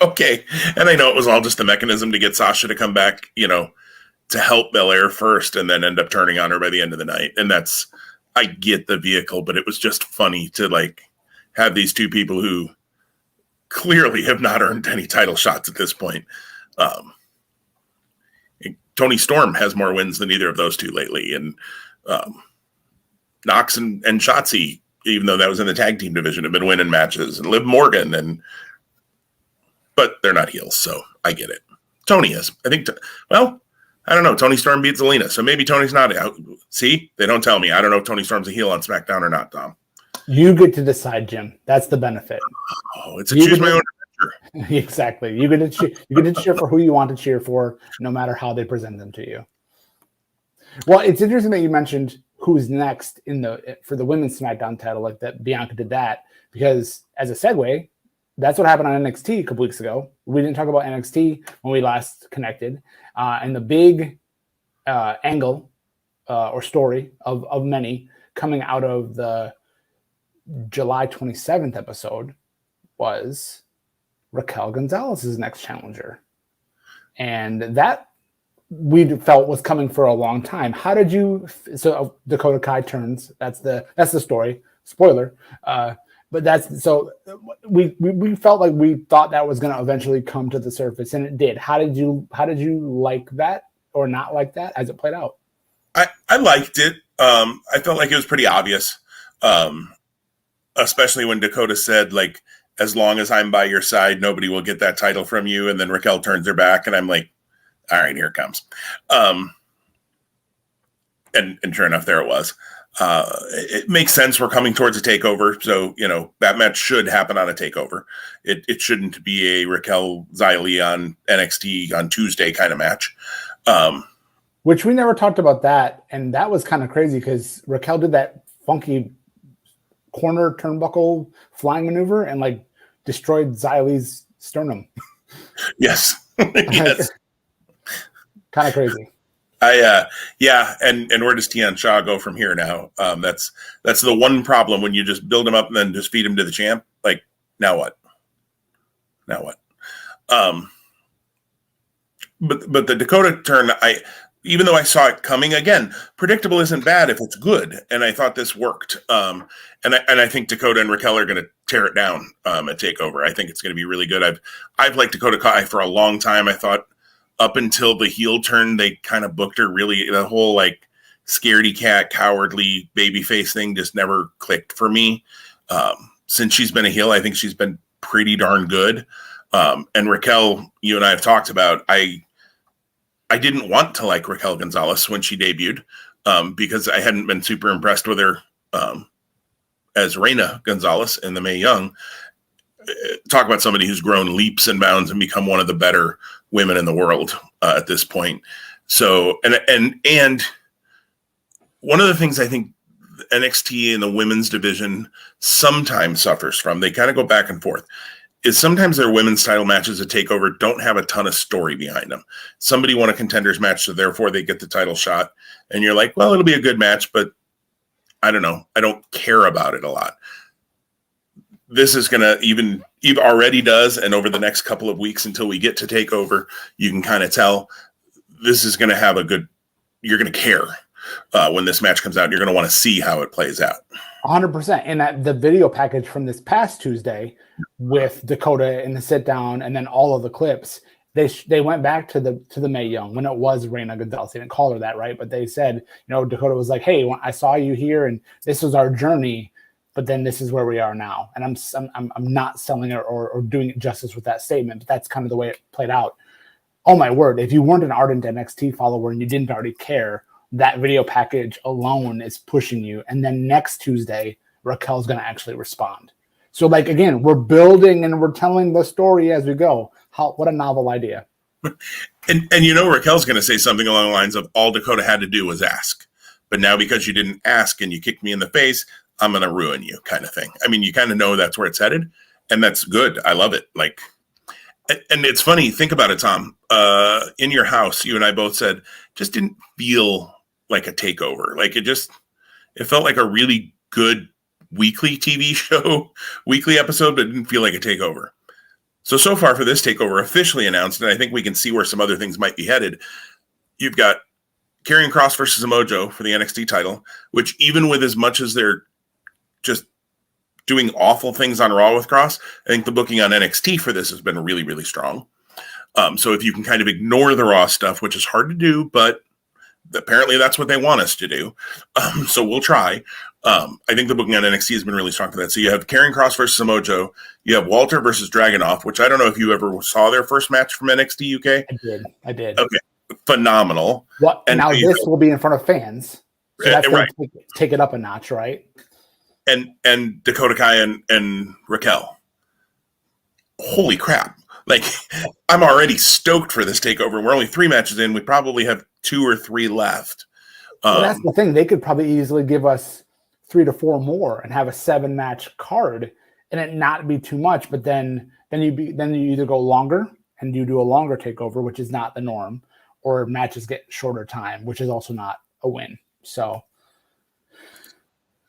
okay. And I know it was all just a mechanism to get Sasha to come back, to help Belair first and then end up turning on her by the end of the night. And I get the vehicle, but it was just funny to have these two people who clearly have not earned any title shots at this point. Toni Storm has more wins than either of those two lately. And Knox and Shotzi, even though that was in the tag team division, have been winning matches, and Liv Morgan, but they're not heels, so I get it. Tony is. I think, I don't know. Tony Storm beat Zelina, so maybe Tony's not out. See? They don't tell me. I don't know if Tony Storm's a heel on SmackDown or not, Tom. You get to decide, Jim. That's the benefit. Oh, it's a choose my own adventure. Exactly. You get to cheer for who you want to cheer for, no matter how they present them to you. Well, it's interesting that you mentioned who's next for the women's SmackDown title, like that Bianca did that, because as a segue, that's what happened on NXT a couple weeks ago. We didn't talk about NXT when we last connected, and the big angle or story of many coming out of the July 27th episode was Raquel Gonzalez's next challenger, and that we felt was coming for a long time. How did you? So Dakota Kai turns. That's the story. Spoiler. But we felt like we thought that was going to eventually come to the surface, and it did. How did you like that or not like that as it played out? I liked it. I felt like it was pretty obvious, especially when Dakota said, like, as long as I'm by your side, nobody will get that title from you. And then Raquel turns her back, and I'm like, all right, here it comes. And sure enough, there it was. It makes sense. We're coming towards a takeover. So, that match should happen on a takeover. It shouldn't be a Raquel Xylee on NXT on Tuesday kind of match. Which we never talked about that. And that was kind of crazy because Raquel did that funky corner turnbuckle flying maneuver and like destroyed Xylee's sternum. Yes. Yes. Kind of crazy. And where does Tian Sha go from here now? That's the one problem when you just build him up and then just feed him to the champ. Like, now what? But the Dakota turn, even though I saw it coming, again, predictable isn't bad if it's good, and I thought this worked. And I think Dakota and Raquel are going to tear it down at Takeover. I think it's going to be really good. I've liked Dakota Kai for a long time. I thought, up until the heel turn, they kind of booked her really. The whole like scaredy cat, cowardly babyface thing just never clicked for me. Since she's been a heel, I think she's been pretty darn good. And Raquel, you and I have talked about, I didn't want to like Raquel Gonzalez when she debuted because I hadn't been super impressed with her as Reina Gonzalez in the Mae Young. Talk about somebody who's grown leaps and bounds and become one of the better women in the world at this point. So, and one of the things I think NXT in the women's division sometimes suffers from, they kind of go back and forth, is sometimes their women's title matches at TakeOver don't have a ton of story behind them. Somebody won a contenders match, so therefore they get the title shot. And you're like, well, it'll be a good match, but I don't know. I don't care about it a lot. This is going to even already does, and over the next couple of weeks until we get to TakeOver, you can kind of tell this is going to have you're going to care when this match comes out. You're going to want to see how it plays out. 100%. And the video package from this past Tuesday with Dakota in the sit down and then all of the clips, they went back to the Mae Young when it was Reina Gonzalez. They didn't call her that, right? But they said, Dakota was like, hey, I saw you here and this was our journey. But then this is where we are now. And I'm not selling it or doing it justice with that statement, but that's kind of the way it played out. Oh my word. If you weren't an ardent NXT follower and you didn't already care, that video package alone is pushing you. And then next Tuesday, Raquel's going to actually respond. So like, again, we're building and we're telling the story as we go. What a novel idea. And Raquel's going to say something along the lines of all Dakota had to do was ask. But now because you didn't ask and you kicked me in the face, I'm going to ruin you kind of thing. I mean, you kind of know that's where it's headed, and that's good. I love it. Like, and it's funny. Think about it, Tom. In your house, you and I both said, just didn't feel like a takeover. Like it felt like a really good weekly TV show, weekly episode, but it didn't feel like a takeover. So far for this takeover officially announced, and I think we can see where some other things might be headed. You've got Karrion Kross versus Mojo for the NXT title, which even with as much as they're just doing awful things on Raw with Kross, I think the booking on NXT for this has been really, really strong. So if you can kind of ignore the Raw stuff, which is hard to do, but apparently that's what they want us to do. So we'll try. I think the booking on NXT has been really strong for that. So you have Karrion Kross versus Samoa Joe. You have Walter versus Dragunov, which I don't know if you ever saw their first match from NXT UK. I did. Okay. Phenomenal. What? And now this will be in front of fans. So that's going to take it up a notch, right? And Dakota Kai and Raquel. Holy crap. Like, I'm already stoked for this takeover. We're only 3 matches in. We probably have 2 or 3 left. Well, that's the thing. They could probably easily give us 3 to 4 more and have a 7-match card and it not be too much. But then you either go longer and you do a longer takeover, which is not the norm, or matches get shorter time, which is also not a win. So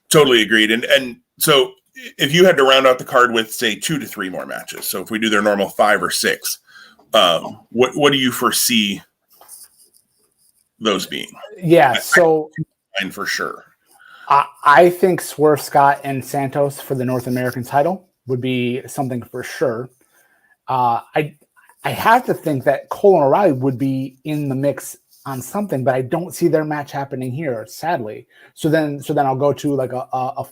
totally agreed. And so if you had to round out the card with, say, 2 to 3 more matches, so if we do their normal 5 or 6, what do you foresee those being? Yeah, so for sure. I think Swerve Scott and Santos for the North American title would be something for sure. I have to think that Cole and O'Reilly would be in the mix on something, but I don't see their match happening here, sadly. So then I'll go to like a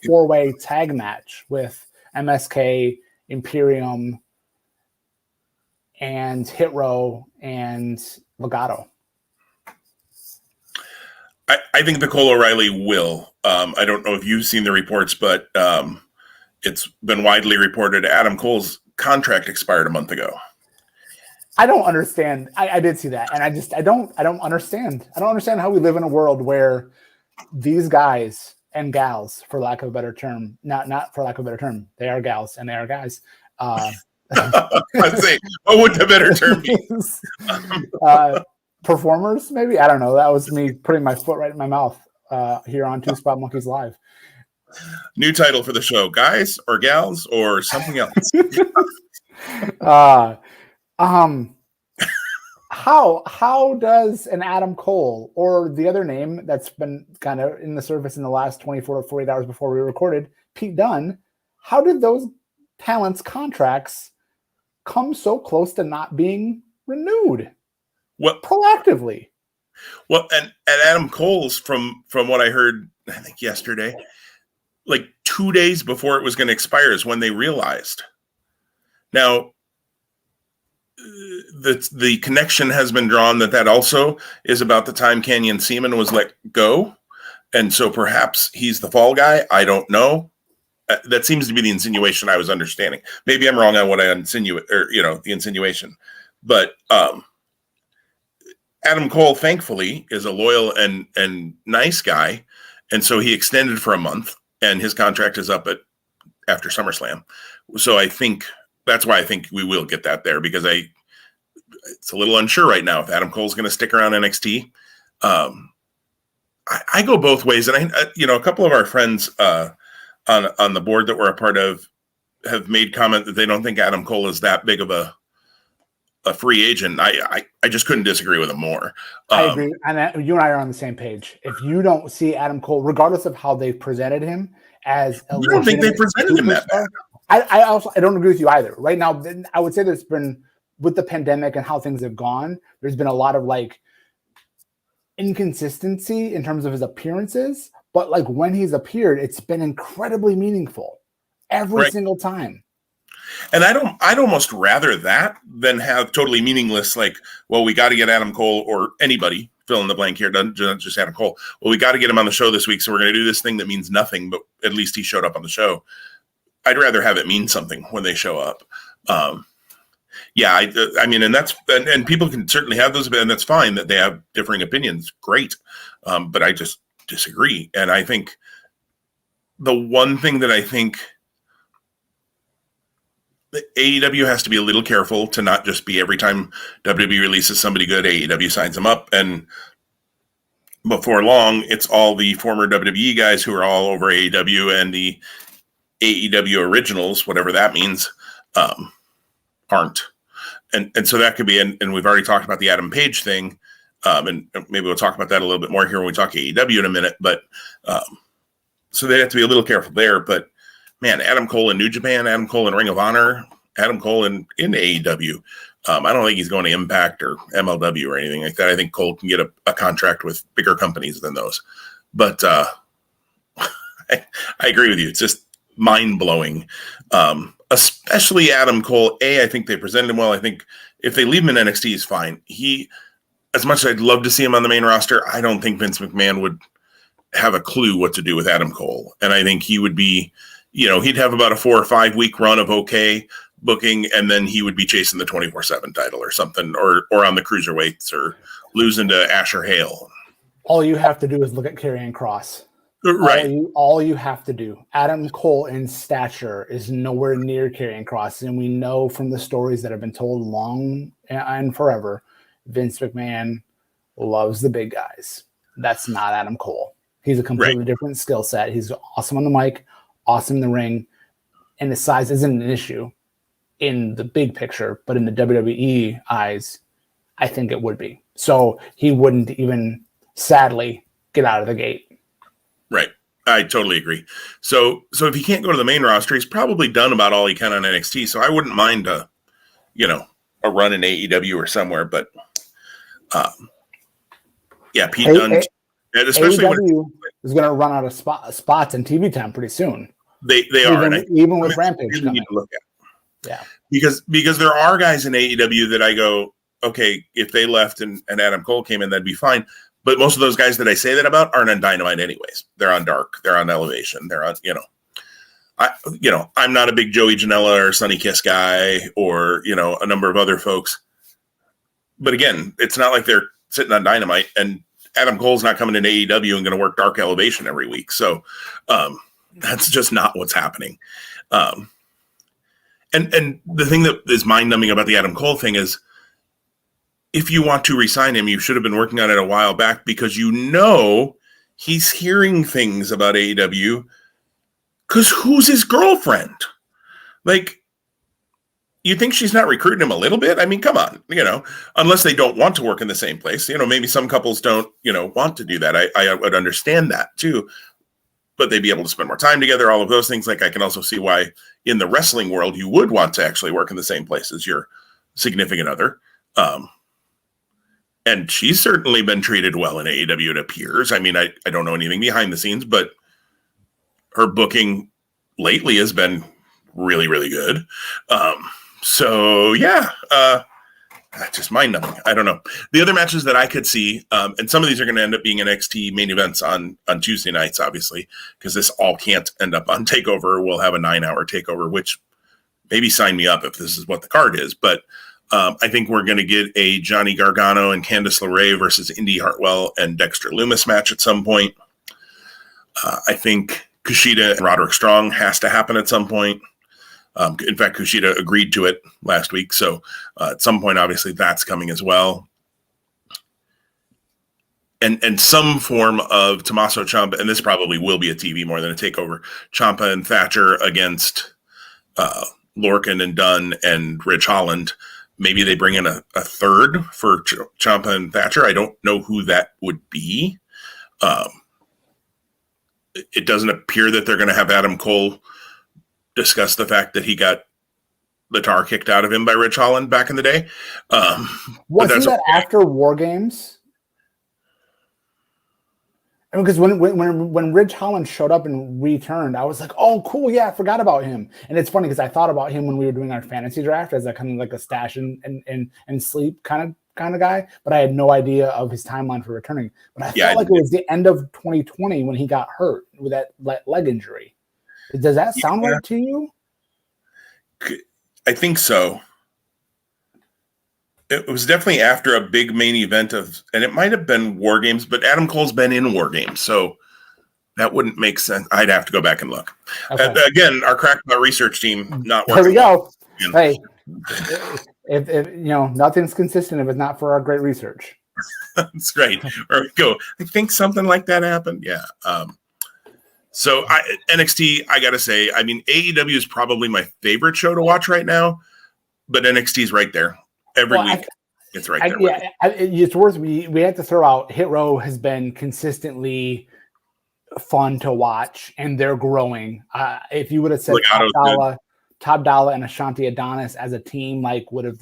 4-way tag match with MSK, Imperium, and Hit Row and Legato. I think the Cole O'Reilly will. I don't know if you've seen the reports, but it's been widely reported Adam Cole's contract expired a month ago. I don't understand. I did see that, and I don't understand. I don't understand how we live in a world where these guys and gals, for lack of a better term, not for lack of a better term, they are gals and they are guys. Let's see. What would the better term be? Performers, maybe. I don't know. That was me putting my foot right in my mouth here on Two Spot Monkeys Live. New title for the show: guys or gals or something else. How does an Adam Cole or the other name that's been kind of in the service in the last 24 to 48 hours before we recorded, Pete Dunne, how did those talents' contracts come so close to not being renewed? Proactively. Well, and Adam Cole's from what I heard, I think yesterday, like 2 days before it was going to expire is when they realized. Now, the connection has been drawn that also is about the time Canyon Ceman was let go. And so perhaps he's the fall guy. I don't know. That seems to be the insinuation I was understanding. Maybe I'm wrong on what I insinuate, or, the insinuation. But Adam Cole, thankfully, is a loyal and nice guy. And so he extended for a month and his contract is up after SummerSlam. So I think that's why I think we will get that there, because it's a little unsure right now if Adam Cole's going to stick around NXT. I go both ways. And a couple of our friends on the board that we're a part of have made comment that they don't think Adam Cole is that big of a free agent. I just couldn't disagree with him more. I agree. And you and I are on the same page. If you don't see Adam Cole, regardless of how they've presented him as a I don't think they presented him that bad. I don't agree with you either. Right now, I would say there's been, with the pandemic and how things have gone, there's been a lot of like inconsistency in terms of his appearances. But like when he's appeared, it's been incredibly meaningful every single time. And I'd almost rather that than have totally meaningless, like, well, we got to get Adam Cole or anybody, fill in the blank here, not just Adam Cole. Well, we got to get him on the show this week, so we're going to do this thing that means nothing, but at least he showed up on the show. I'd rather have it mean something when they show up. I mean, and people can certainly have those, and that's fine that they have differing opinions. Great. But I just disagree. And I think the one thing that I think the AEW has to be a little careful to not just be every time WWE releases somebody good, AEW signs them up. And before long, it's all the former WWE guys who are all over AEW, and the AEW originals, whatever that means, aren't. And so that could be, and we've already talked about the Adam Page thing, and maybe we'll talk about that a little bit more here when we talk AEW in a minute. But so they have to be a little careful there. But man, Adam Cole in New Japan, Adam Cole in Ring of Honor, Adam Cole in AEW, I don't think he's going to Impact or MLW or anything like that. I think Cole can get a contract with bigger companies than those. But I agree with you. It's just mind-blowing. Especially Adam Cole. I think they presented him well. I think if they leave him in NXT, he's fine. As much as I'd love to see him on the main roster, I don't think Vince McMahon would have a clue what to do with Adam Cole. And I think he would be, he'd have about a 4 or 5 week run of okay booking, and then he would be chasing the 24/7 title or something, or on the cruiserweights, or losing to Asher Hale. All you have to do is look at Karrion Kross. Right. All you have to do. Adam Cole in stature is nowhere near Karrion Kross, and we know from the stories that have been told long and forever, Vince McMahon loves the big guys. That's not Adam Cole. He's a completely different skill set. He's awesome on the mic, awesome in the ring, and his size isn't an issue in the big picture, but in the WWE eyes, I think it would be. So he wouldn't even, sadly, get out of the gate. Right. I totally agree. So if he can't go to the main roster, he's probably done about all he can on NXT. So I wouldn't mind a run in AEW or somewhere. But Pete Dunne, especially AEW is going to run out of spots in TV time pretty soon. They are, even with Rampage coming. Need to look at. Yeah, because there are guys in AEW that I go, okay, if they left and Adam Cole came in, that'd be fine. But most of those guys that I say that about aren't on Dynamite anyways. They're on Dark. They're on Elevation. They're on, I'm not a big Joey Janela or Sonny Kiss guy, or, a number of other folks. But again, it's not like they're sitting on Dynamite, and Adam Cole's not coming into AEW and going to work Dark Elevation every week. So that's just not what's happening. And the thing that is mind-numbing about the Adam Cole thing is, if you want to re-sign him, you should have been working on it a while back, because he's hearing things about AEW, because who's his girlfriend? Like, you think she's not recruiting him a little bit? I mean, come on, unless they don't want to work in the same place. Maybe some couples don't, want to do that. I would understand that too, but they'd be able to spend more time together, all of those things. Like, I can also see why in the wrestling world, you would want to actually work in the same place as your significant other. And she's certainly been treated well in AEW, it appears. I mean, I don't know anything behind the scenes, but her booking lately has been really, really good. Just mind-numbing. I don't know. The other matches that I could see, and some of these are going to end up being NXT main events on Tuesday nights, obviously, because this all can't end up on TakeOver. We'll have a 9-hour TakeOver, which maybe sign me up if this is what the card is. But I think we're going to get a Johnny Gargano and Candice LeRae versus Indy Hartwell and Dexter Lumis match at some point. I think Kushida and Roderick Strong has to happen at some point. In fact, Kushida agreed to it last week. So at some point, obviously, that's coming as well. And some form of Tommaso Ciampa, and this probably will be a TV more than a TakeOver, Ciampa and Thatcher against Lorcan and Dunn and Rich Holland. Maybe they bring in a third for Ciampa and Thatcher. I don't know who that would be. It doesn't appear that they're going to have Adam Cole discuss the fact that he got the tar kicked out of him by Rich Holland back in the day. Wasn't that after War Games? I mean, because when Rich Holland showed up and returned, I was like, oh, cool. Yeah, I forgot about him. And it's funny because I thought about him when we were doing our fantasy draft as a kind of like a stash and sleep kind of guy. But I had no idea of his timeline for returning. But I felt like it was the end of 2020 when he got hurt with that leg injury. Does that sound right to you? I think so. It was definitely after a big main event and it might have been War Games, but Adam Cole's been in War Games, so that wouldn't make sense. I'd have to go back and look. Okay. Again, our Crackpot research team not working. There we go. Hey, if nothing's consistent if it's not for our great research. That's great. There we go. I think something like that happened. Yeah. So NXT, I got to say, I mean, AEW is probably my favorite show to watch right now, but NXT is right there. Every week, it's right there. Yeah, it's worth we have to throw out Hit Row has been consistently fun to watch, and they're growing. If you would have said Top Dollar and Ashanti Adonis as a team, would have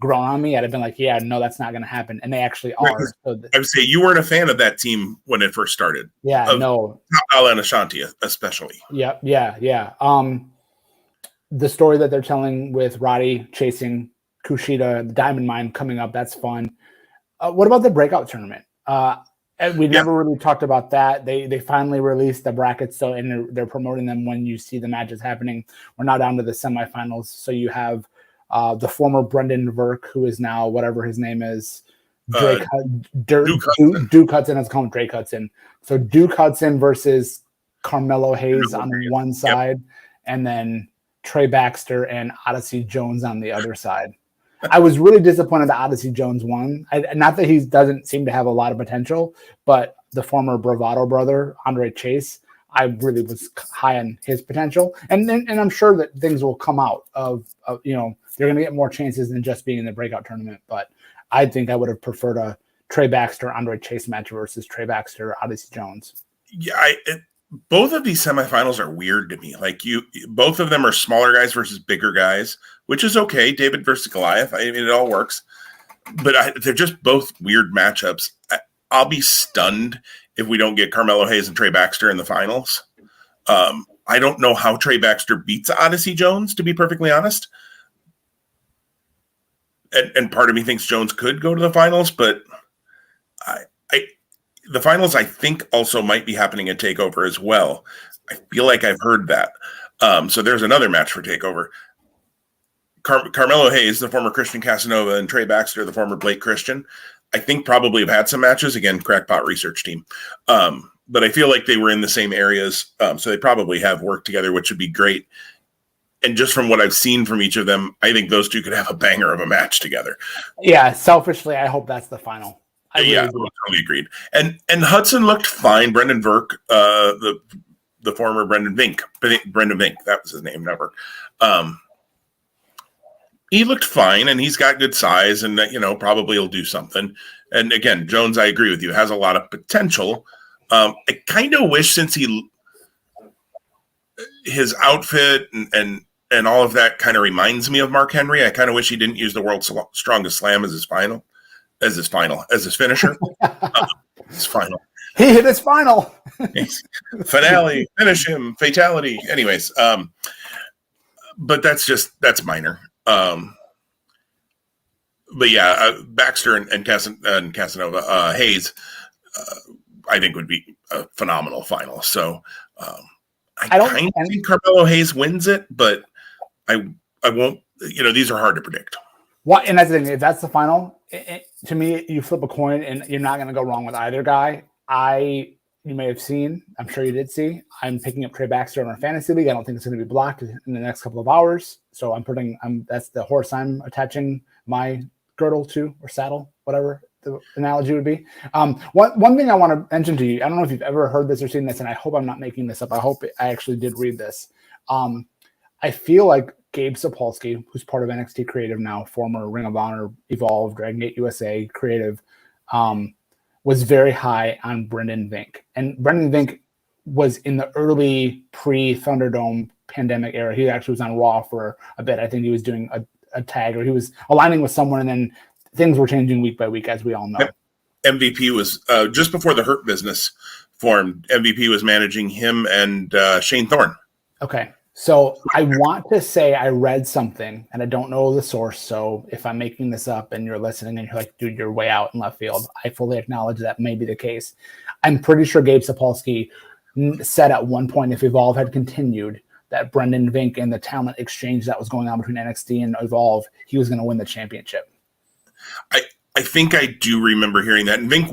grown on me, I'd have been like, yeah, no, that's not going to happen. And they actually are. So I would say you weren't a fan of that team when it first started. Yeah, no. Al and Ashanti, especially. Yeah. The story that they're telling with Roddy chasing Kushida, the Diamond Mine coming up, that's fun. What about the breakout tournament? We never really talked about that. They finally released the brackets, so and they're promoting them when you see the matches happening. We're now down to the semifinals, so you have the former Brendan Verk, who is now whatever his name is, Duke Hudson. Let's call him Drake Hudson. So Duke Hudson versus Carmelo Hayes on one side, and then Trey Baxter and Odyssey Jones on the other side. I was really disappointed that Odyssey Jones won. Not that he doesn't seem to have a lot of potential, but the former Bravado brother, Andre Chase, I really was high on his potential. And I'm sure that things will come out of they're going to get more chances than just being in the breakout tournament. But I think I would have preferred a Trey Baxter, Andre Chase match versus Trey Baxter, Odyssey Jones. Yeah, both of these semifinals are weird to me. Like both of them are smaller guys versus bigger guys, which is okay. David versus Goliath. I mean, it all works. But they're just both weird matchups. I'll be stunned if we don't get Carmelo Hayes and Trey Baxter in the finals. I don't know how Trey Baxter beats Odyssey Jones, to be perfectly honest. And part of me thinks Jones could go to the finals, but the finals, I think, also might be happening at TakeOver as well. I feel like I've heard that. So there's another match for TakeOver. Carmelo Hayes, the former Christian Casanova, and Trey Baxter, the former Blake Christian, I think probably have had some matches. Again, crackpot research team. But I feel like they were in the same areas. So they probably have worked together, which would be great. And just from what I've seen from each of them, I think those two could have a banger of a match together. Yeah, selfishly, I hope that's the final. Yeah, totally agreed. And Hudson looked fine. Brendan Verk, the former Brendan Vink, that was his name, never. He looked fine, and he's got good size, and probably he'll do something. And again, Jones, I agree with you, has a lot of potential. I kind of wish, since his outfit and all of that kind of reminds me of Mark Henry, I kind of wish he didn't use the world's strongest slam as his finisher. His final. He hit his final. Finale, finish him, fatality. Anyways, but that's minor. But yeah, Baxter and Casanova, Hayes, I think would be a phenomenal final. So I kind of think Carmelo Hayes wins it, but I won't. These are hard to predict. What, and that's the thing. If that's the final, to me, you flip a coin, and you're not going to go wrong with either guy. You may have seen, I'm sure you did see, I'm picking up Trey Baxter in our fantasy league. I don't think it's going to be blocked in the next couple of hours. So that's the horse I'm attaching my girdle to, or saddle, whatever the analogy would be. One thing I want to mention to you, I don't know if you've ever heard this or seen this, and I hope I'm not making this up. I hope I actually did read this. I feel like Gabe Sapolsky, who's part of NXT Creative now, former Ring of Honor, Evolve, Dragon Gate USA Creative, was very high on Brendan Vink. And Brendan Vink was in the early pre-Thunderdome pandemic era. He actually was on Raw for a bit. I think he was doing a tag, or he was aligning with someone, and then things were changing week by week, as we all know. MVP was, just before the Hurt Business formed, MVP was managing him and Shane Thorne. Okay. So I want to say I read something, and I don't know the source. So if I'm making this up and you're listening and you're like, dude, you're way out in left field, I fully acknowledge that may be the case. I'm pretty sure Gabe Sapolsky said at one point, if Evolve had continued, that Brendan Vink and the talent exchange that was going on between NXT and Evolve, he was going to win the championship. I think I do remember hearing that. And Vink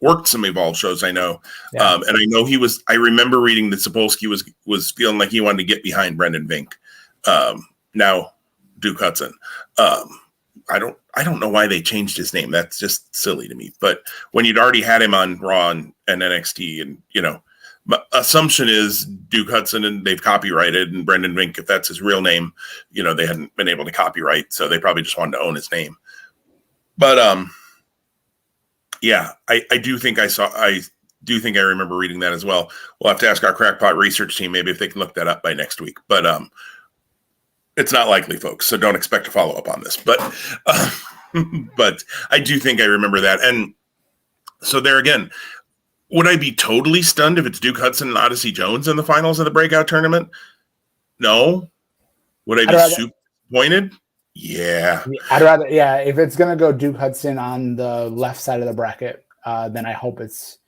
worked some Evolve shows, I know. Yeah. And I know I remember reading that Sapolsky was feeling like he wanted to get behind Brendan Vink. Now Duke Hudson. I don't know why they changed his name. That's just silly to me. But when you'd already had him on Raw and NXT, and my assumption is Duke Hudson, and they've copyrighted, and Brendan Vink, if that's his real name, they hadn't been able to copyright, so they probably just wanted to own his name. But yeah, I do think I remember reading that as well. We'll have to ask our crackpot research team maybe if they can look that up by next week. But It's not likely, folks, so don't expect to follow up on this. But but I do think I remember that. And so there again, would I be totally stunned if it's Duke Hudson and Odyssey Jones in the finals of the breakout tournament? No. Would I be super disappointed? Yeah. I'd rather, if it's going to go Duke Hudson on the left side of the bracket, then I hope it's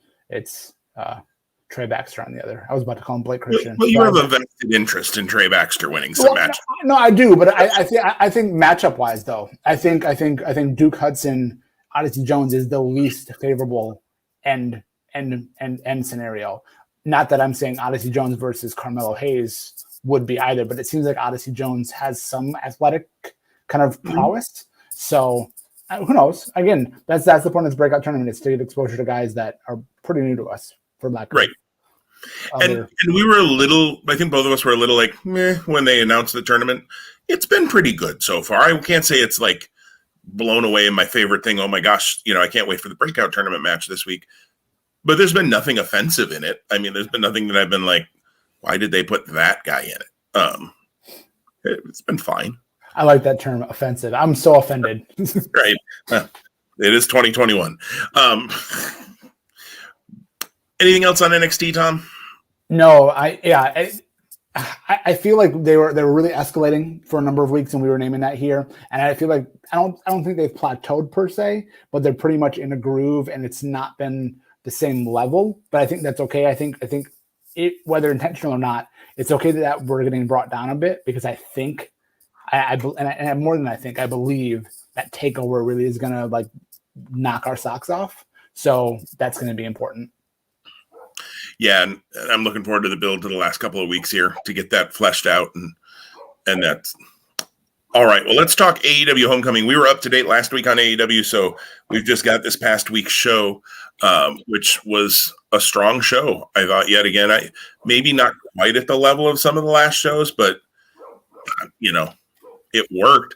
Trey Baxter on the other. I was about to call him Blake Christian. Well, you have a vested interest in Trey Baxter winning some matches. No, I do, but I think matchup wise though, I think Duke Hudson, Odyssey Jones is the least favorable end scenario. Not that I'm saying Odyssey Jones versus Carmelo Hayes would be either, but it seems like Odyssey Jones has some athletic kind of prowess. So who knows? Again, that's the point of this breakout tournament, is to get exposure to guys that are pretty new to us, for lack of right. And we were a little, I think both of us were a little like, meh, when they announced the tournament. It's been pretty good so far. I can't say it's like blown away in my favorite thing. Oh my gosh, I can't wait for the breakout tournament match this week. But there's been nothing offensive in it. I mean, there's been nothing that I've been like, why did they put that guy in it? It's been fine. I like that term, offensive. I'm so offended. Right. It is 2021. Anything else on NXT, Tom? No, I feel like they were really escalating for a number of weeks, and we were naming that here. And I feel like I don't think they've plateaued per se, but they're pretty much in a groove, and it's not been the same level. But I think that's okay. I think it, whether intentional or not, it's okay that we're getting brought down a bit, because I think and more than I think, I believe that takeover really is gonna like knock our socks off. So that's gonna be important. Yeah, and I'm looking forward to the build to the last couple of weeks here to get that fleshed out, and that's all right. Well, let's talk AEW Homecoming. We were up to date last week on AEW, so we've just got this past week's show, which was a strong show. I thought yet again, maybe not quite at the level of some of the last shows, but it worked.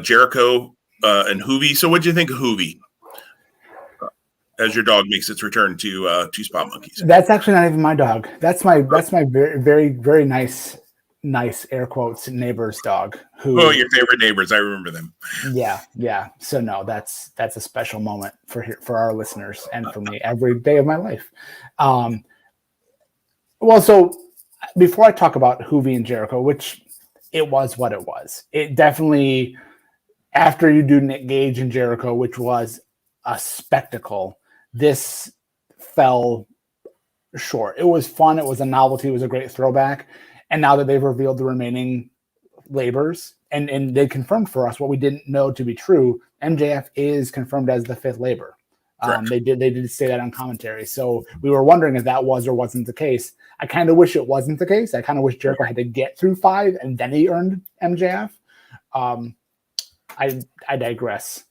Jericho and Hoovy. So, what do you think of Hoovy? As your dog makes its return to Two Spot Monkeys. That's actually not even my dog. That's my very, very, very nice air quotes neighbor's dog. Oh, your favorite neighbors. I remember them. Yeah. So no, that's a special moment for our listeners and for me every day of my life. Well, so before I talk about Hoovy and Jericho, which it was what it was, it definitely, after you do Nick Gage and Jericho, which was a spectacle, this fell short. It was fun. It was a novelty. It was a great throwback. And now that they've revealed the remaining labors, and they confirmed for us what we didn't know to be true, MJF is confirmed as the fifth labor. They did say that on commentary. So we were wondering if that was or wasn't the case. I kind of wish it wasn't the case. I kind of wish Jericho had to get through 5 and then he earned MJF. I digress.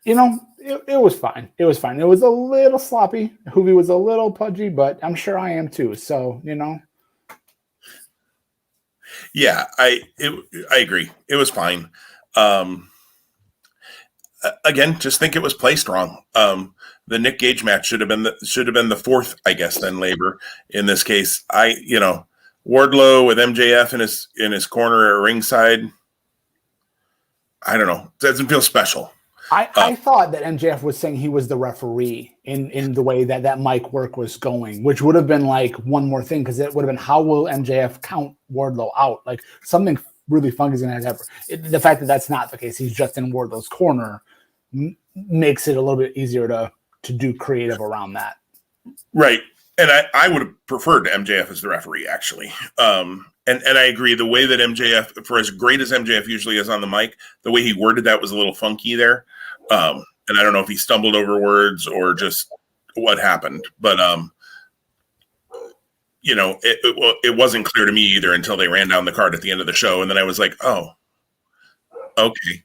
It was fine. It was fine. It was a little sloppy. Hoovy was a little pudgy, but I'm sure I am too. So, Yeah, I agree. It was fine. Again, just think it was placed wrong. The Nick Gage match should have been the fourth, I guess, then labor in this case. Wardlow with MJF in his corner at ringside. I don't know. Doesn't feel special. I thought that MJF was saying he was the referee in the way that mic work was going, which would have been like one more thing, because it would have been, how will MJF count Wardlow out? Like, something really funky is going to happen. The fact that that's not the case, he's just in Wardlow's corner, makes it a little bit easier to do creative around that. Right. And I would have preferred MJF as the referee, actually. And I agree, the way that MJF, for as great as MJF usually is on the mic, the way he worded that was a little funky there. And I don't know if he stumbled over words or just what happened, but it wasn't clear to me either until they ran down the card at the end of the show, and then I was like, oh, okay.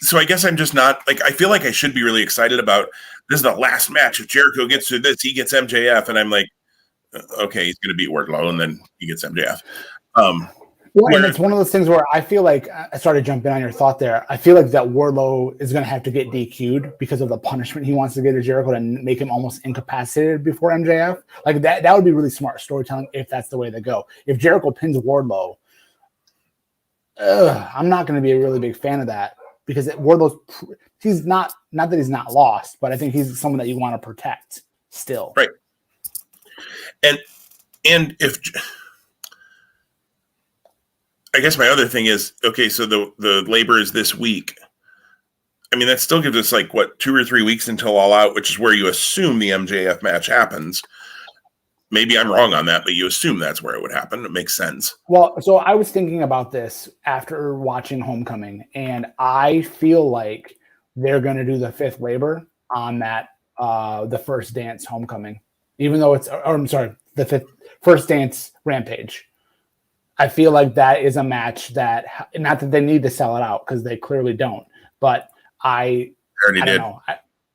So I guess I'm just not, like, I feel like I should be really excited about this is the last match. If Jericho gets through this, he gets MJF, and I'm like, okay, he's going to beat Wardlow, and then he gets MJF. Well, and it's one of those things where I feel like I started jumping on your thought there. I feel like that Wardlow is going to have to get DQ'd because of the punishment he wants to give to Jericho to make him almost incapacitated before MJF. Like that would be really smart storytelling if that's the way they go. If Jericho pins Wardlow, I'm not going to be a really big fan of that because Wardlow's he's not that he's not lost, but I think he's someone that you want to protect still. Right. And if I guess my other thing is, okay, so the labor is this week. I mean, that still gives us 2 or 3 weeks until All Out, which is where you assume the MJF match happens. Maybe I'm wrong on that, but you assume that's where it would happen. It makes sense. Well, so I was thinking about this after watching Homecoming, and I feel like they're going to do the 5th labor on that, the First Dance Homecoming, even though the First Dance Rampage. I feel like that is a match that, not that they need to sell it out because they clearly don't, but I already did. Know.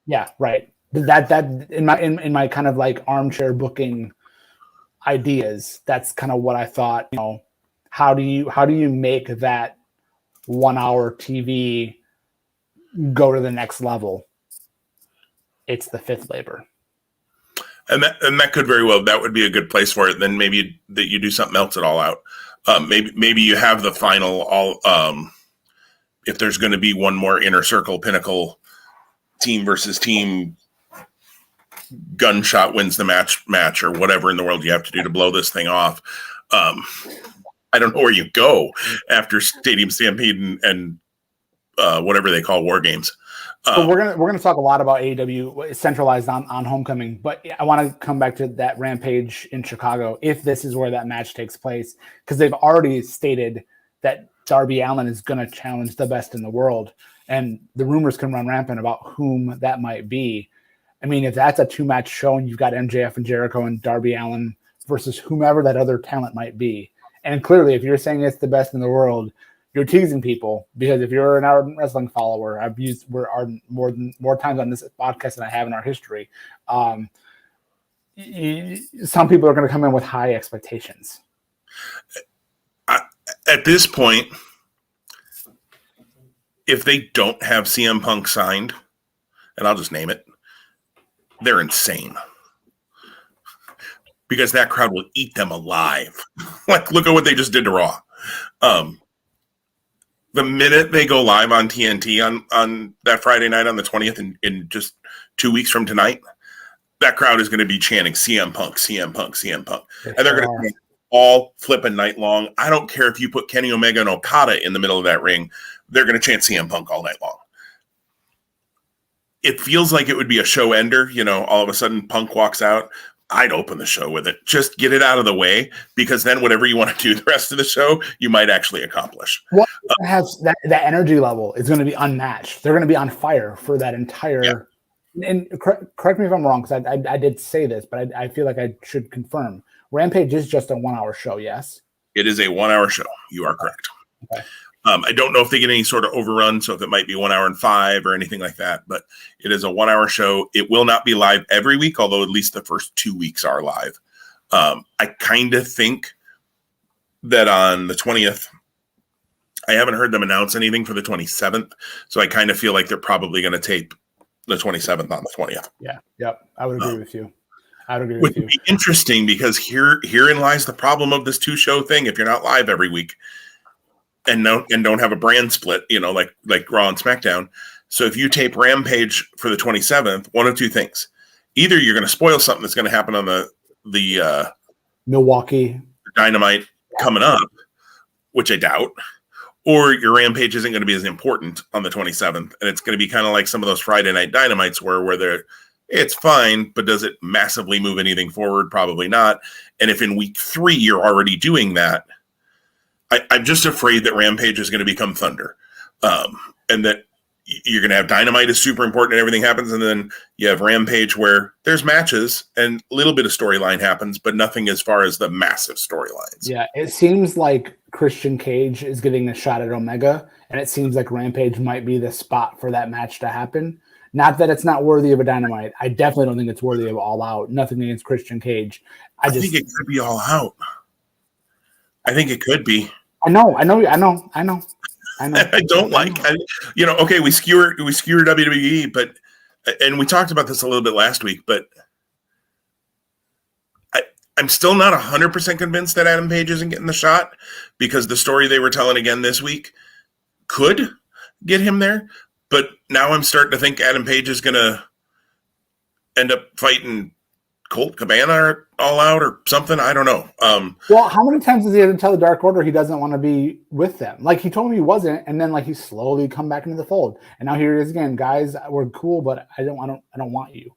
Yeah, right. That in my kind of like armchair booking ideas, that's kind of what I thought. How do you make that 1 hour TV go to the next level? It's the 5th labor. And that could very well, that would be a good place for it. Then maybe that you do something else at All Out. Maybe you have the final if there's going to be one more Inner Circle Pinnacle team versus team, gunshot wins the match or whatever in the world you have to do to blow this thing off. I don't know where you go after Stadium Stampede and whatever they call War Games. So we're gonna talk a lot about AEW centralized on Homecoming, but I want to come back to that Rampage in Chicago if this is where that match takes place, because they've already stated that Darby Allin is going to challenge the best in the world, and the rumors can run rampant about whom that might be. I mean, if that's a 2-match show and you've got MJF and Jericho and Darby Allin versus whomever that other talent might be, and clearly if you're saying it's the best in the world, you're teasing people, because if you're an Ardent Wrestling follower, I've used word Ardent more times on this podcast than I have in our history. Some people are going to come in with high expectations. At this point, if they don't have CM Punk signed, and I'll just name it, they're insane. Because that crowd will eat them alive. Look at what they just did to Raw. The minute they go live on TNT on that Friday night on the 20th in just 2 weeks from tonight, that crowd is going to be chanting CM Punk, CM Punk, CM Punk. And they're going to chant all flipping night long. I don't care if you put Kenny Omega and Okada in the middle of that ring. They're going to chant CM Punk all night long. It feels like it would be a show ender. All of a sudden Punk walks out. I'd open the show with it. Just get it out of the way, because then whatever you want to do the rest of the show, you might actually accomplish. What has that energy level is going to be unmatched. They're going to be on fire for that entire. Yeah. And correct me if I'm wrong, because I did say this, but I feel like I should confirm. Rampage is just a 1 hour show. Yes, it is a 1 hour show. You are correct. Okay. I don't know if they get any sort of overrun, so if it might be 1 hour and 5 or anything like that, but it is a 1 hour show. It will not be live every week, although at least the first 2 weeks are live. I kind of think that on the 20th, I haven't heard them announce anything for the 27th, so I kind of feel like they're probably going to tape the 27th on the 20th. Yeah, yep, I would agree with you. Would be interesting, because herein lies the problem of this 2-show thing. If you're not live every week, and don't have a brand split, like Raw and SmackDown. So if you tape Rampage for the 27th, one of two things: either you're going to spoil something that's going to happen on the Milwaukee Dynamite coming up, which I doubt, or your Rampage isn't going to be as important on the 27th, and it's going to be kind of like some of those Friday Night Dynamites where it's fine, but does it massively move anything forward? Probably not. And if in week 3 you're already doing that, I'm just afraid that Rampage is going to become Thunder, and that you're going to have Dynamite is super important and everything happens, and then you have Rampage where there's matches and a little bit of storyline happens, but nothing as far as the massive storylines. Yeah, it seems like Christian Cage is getting a shot at Omega, and it seems like Rampage might be the spot for that match to happen. Not that it's not worthy of a Dynamite. I definitely don't think it's worthy of All Out. Nothing against Christian Cage. I think it could be All Out. I think it could be. I know. I don't like, okay, we skewer WWE, but, and we talked about this a little bit last week, but I'm still not 100% convinced that Adam Page isn't getting the shot, because the story they were telling again this week could get him there. But now I'm starting to think Adam Page is going to end up fighting Colt Cabana all out or something. I don't know. Well, how many times does he have to tell the Dark Order he doesn't want to be with them? Like, he told me he wasn't, and then like he slowly come back into the fold, and now here he is again. Guys, we're cool, but I don't want you.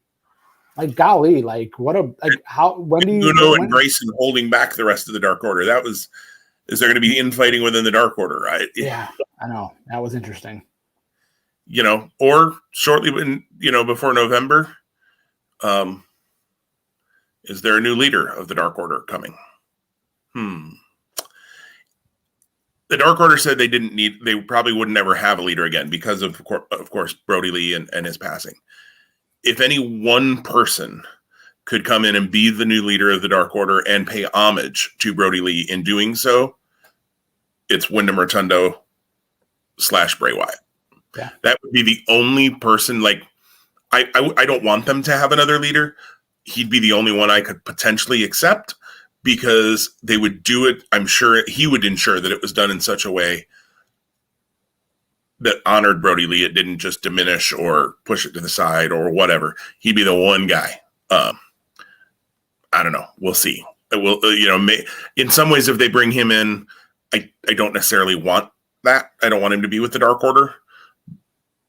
Like, golly, like when do you? Uno and Grayson holding back the rest of the Dark Order. Is there going to be infighting within the Dark Order? Right? Yeah, I know, that was interesting. Or shortly before November, is there a new leader of the Dark Order coming? The Dark Order said they probably would never have a leader again because of course, Brody Lee and his passing. If any one person could come in and be the new leader of the Dark Order and pay homage to Brody Lee in doing so, it's Wyndham Rotunda / Bray Wyatt. Yeah. That would be the only person. Like, I don't want them to have another leader. He'd be the only one I could potentially accept, because they would do it. I'm sure he would ensure that it was done in such a way that honored Brody Lee. It didn't just diminish or push it to the side or whatever. He'd be the one guy. I don't know. We'll see. It will, in some ways, if they bring him in, I don't necessarily want that. I don't want him to be with the Dark Order.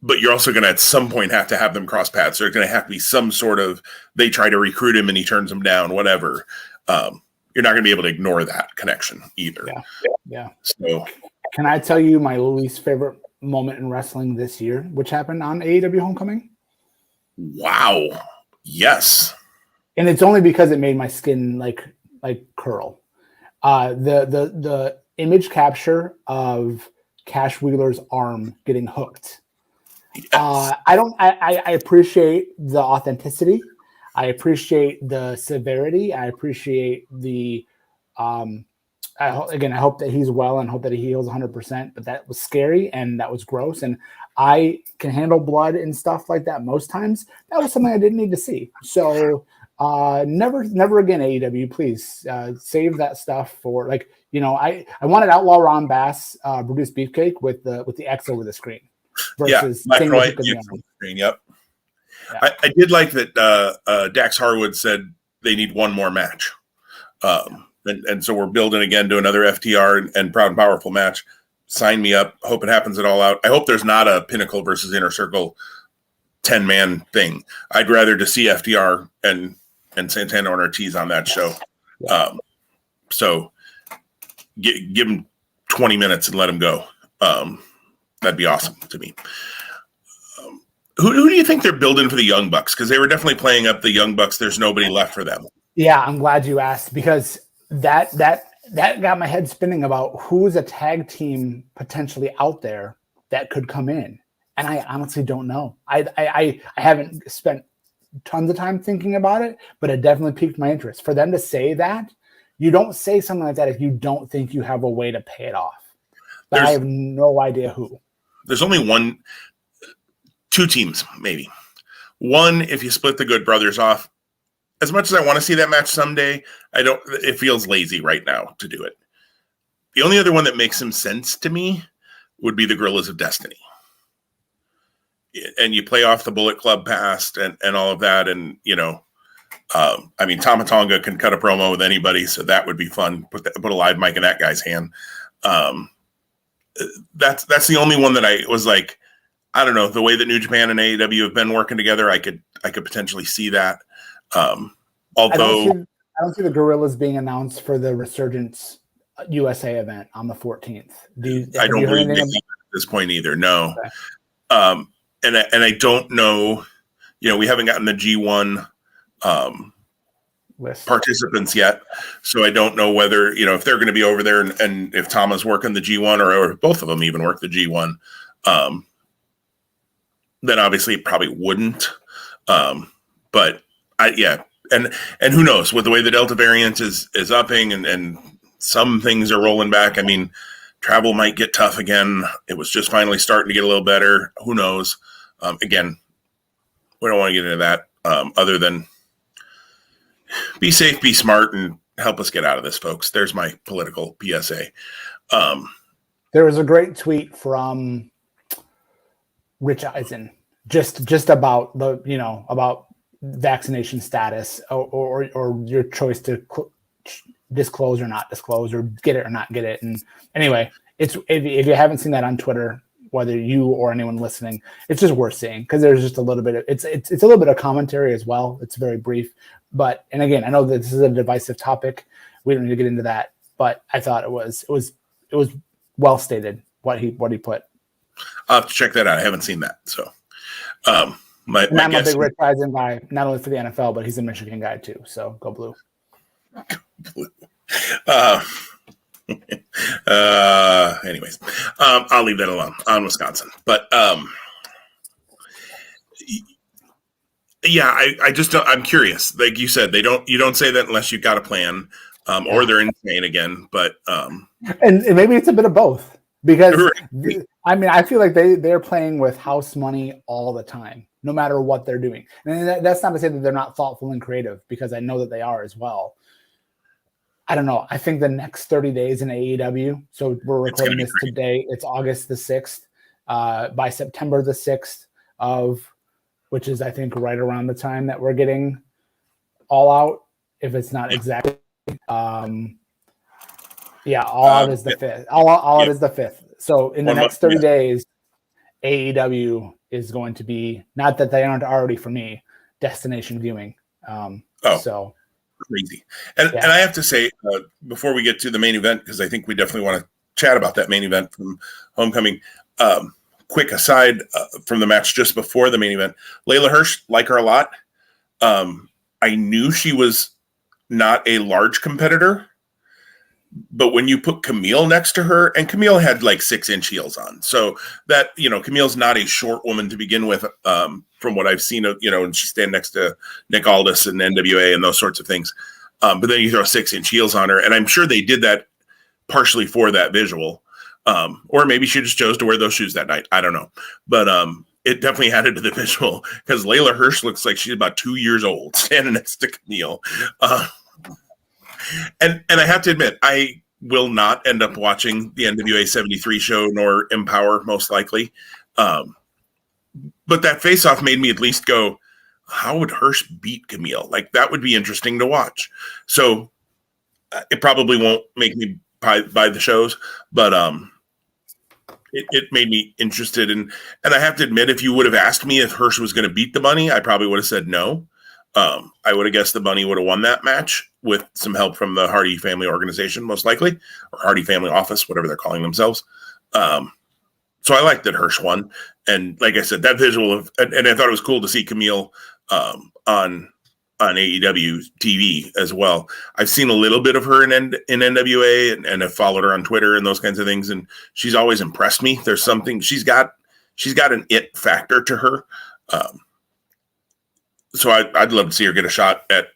But you're also going to at some point have to have them cross paths. There's going to have to be some sort of, they try to recruit him and he turns them down, whatever. You're not going to be able to ignore that connection either. Yeah. So, can I tell you my least favorite moment in wrestling this year, which happened on AEW Homecoming? Wow. Yes. And it's only because it made my skin like curl. The image capture of Cash Wheeler's arm getting hooked. Yes. I appreciate the authenticity. I appreciate the severity. I appreciate the I hope that he's well and hope that he heals 100%, but that was scary and that was gross. And I can handle blood and stuff like that most times. That was something I didn't need to see. So never again, AEW, please save that stuff for I wanted Outlaw Ron Bass Brutus Beefcake with the X over the screen versus black and white screen. Yep. Yeah. I did like that Dax Harwood said they need one more match. And so we're building again to another FTR and Proud and Powerful match. Sign me up. Hope it happens at All Out. I hope there's not a Pinnacle versus Inner Circle 10-man thing. I'd rather to see FTR and Santana and Ortiz on that show. So give them 20 minutes and let them go. That'd be awesome to me. Who do you think they're building for the Young Bucks? Because they were definitely playing up the Young Bucks. There's nobody left for them. Yeah, I'm glad you asked, because that got my head spinning about who's a tag team potentially out there that could come in. And I honestly don't know. I haven't spent tons of time thinking about it, but it definitely piqued my interest. For them to say that, you don't say something like that if you don't think you have a way to pay it off. But I have no idea who. There's only two teams, maybe. One, if you split the Good Brothers off, as much as I want to see that match someday, it feels lazy right now to do it. The only other one that makes some sense to me would be the Gorillas of Destiny. And you play off the Bullet Club past and all of that. And, Tama Tonga can cut a promo with anybody, so that would be fun. Put a live mic in that guy's hand. That's the only one that I was like, I don't know, the way that New Japan and AEW have been working together, I could potentially see that. Although I don't see the Gorillas being announced for the Resurgence USA event on the 14th. I don't believe they at this point either. No. Okay. And I don't know, we haven't gotten the G1 list participants yet. So I don't know whether, if they're going to be over there and if Tama's working the G1 or if both of them even work the G1, then obviously it probably wouldn't. But and who knows, with the way the Delta variant is upping and some things are rolling back. I mean, Travel might get tough again. It was just finally starting to get a little better. Who knows? Again, we don't want to get into that other than be safe, be smart, and help us get out of this, folks. There's my political PSA. There was a great tweet from Rich Eisen just about the, about vaccination status or your choice to disclose or not disclose or get it or not get it. And anyway, it's if you haven't seen that on Twitter, whether you or anyone listening, it's just worth seeing because there's just a little bit of it's a little bit of commentary as well. It's very brief, but and again, I know that this is a divisive topic. We don't need to get into that, but I thought it was well stated what he put. I'll have to check that out. I haven't seen that, so my I'm guess. a big Rich Eisen guy, not only for the NFL, but he's a Michigan guy too. So go Blue. Anyways, I'll leave that alone on Wisconsin. But yeah, I just don't, I'm curious. Like you said, you don't say that unless you've got a plan, or they're insane again. But and maybe it's a bit of both because I mean I feel like they're playing with house money all the time, no matter what they're doing. And that's not to say that they're not thoughtful and creative because I know that they are as well. I don't know. I think the next 30 days in AEW, so we're recording this today, it's August the 6th. By September the 6th which is I think right around the time that we're getting All Out, if it's not exactly. All Out is the 5th. All Out is the 5th. So in the next 30 days, AEW is going to be, not that they aren't already for me, destination viewing. So crazy. And I have to say, before we get to the main event, because I think we definitely want to chat about that main event from Homecoming. Quick aside from the match just before the main event, Layla Hirsch, like her a lot. I knew she was not a large competitor, but when you put Camille next to her, and Camille had like 6-inch heels on, so that, Camille's not a short woman to begin with, from what I've seen of, and she's standing next to Nick Aldis and NWA and those sorts of things. But then you throw 6-inch heels on her, and I'm sure they did that partially for that visual. Or maybe she just chose to wear those shoes that night. I don't know. But it definitely added to the visual because Layla Hirsch looks like she's about 2 years old standing next to Camille. And I have to admit, I will not end up watching the NWA 73 show nor Empower, most likely. But that face-off made me at least go, how would Hirsch beat Camille? Like, that would be interesting to watch. So it probably won't make me buy the shows, but it made me interested. And I have to admit, if you would have asked me if Hirsch was going to beat the Bunny, I probably would have said no. I would have guessed the Bunny would have won that match with some help from the Hardy Family Organization, most likely, or Hardy Family Office, whatever they're calling themselves. So I liked that Hirsch won. And like I said, that visual of, and I thought it was cool to see Camille on AEW TV as well. I've seen a little bit of her in NWA and have followed her on Twitter and those kinds of things. And she's always impressed me. There's something, she's got an it factor to her. So I'd love to see her get a shot at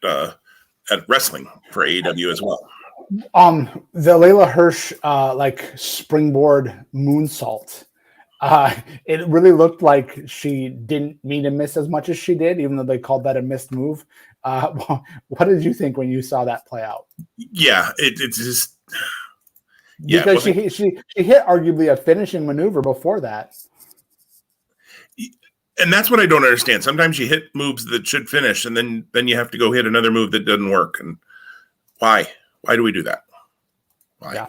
wrestling for AEW as well. The Layla Hirsch like springboard moonsault. It really looked like she didn't mean to miss as much as she did, even though they called that a missed move. What did you think when you saw that play out? Yeah, it's just because she hit arguably a finishing maneuver before that. And that's what I don't understand. Sometimes you hit moves that should finish, and then you have to go hit another move that doesn't work. And why? Why do we do that? Why? Yeah.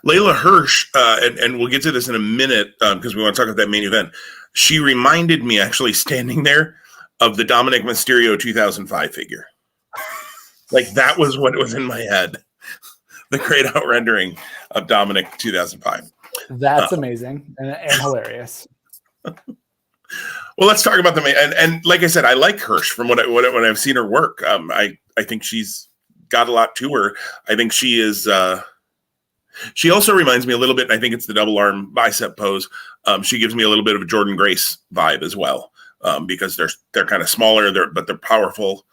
Layla Hirsch, and we'll get to this in a minute because we want to talk about that main event. She reminded me, actually, standing there, of the Dominic Mysterio 2005 figure. Like, that was what was in my head. The great out rendering of Dominic 2005. That's amazing and hilarious. Well, let's talk about the main. And like I said, I like Hirsch from what I've seen her work. I think she's got a lot to her. I think she is. She also reminds me a little bit, and I think it's the double arm bicep pose. She gives me a little bit of a Jordan Grace vibe as well, because they're kind of smaller, but they're powerful.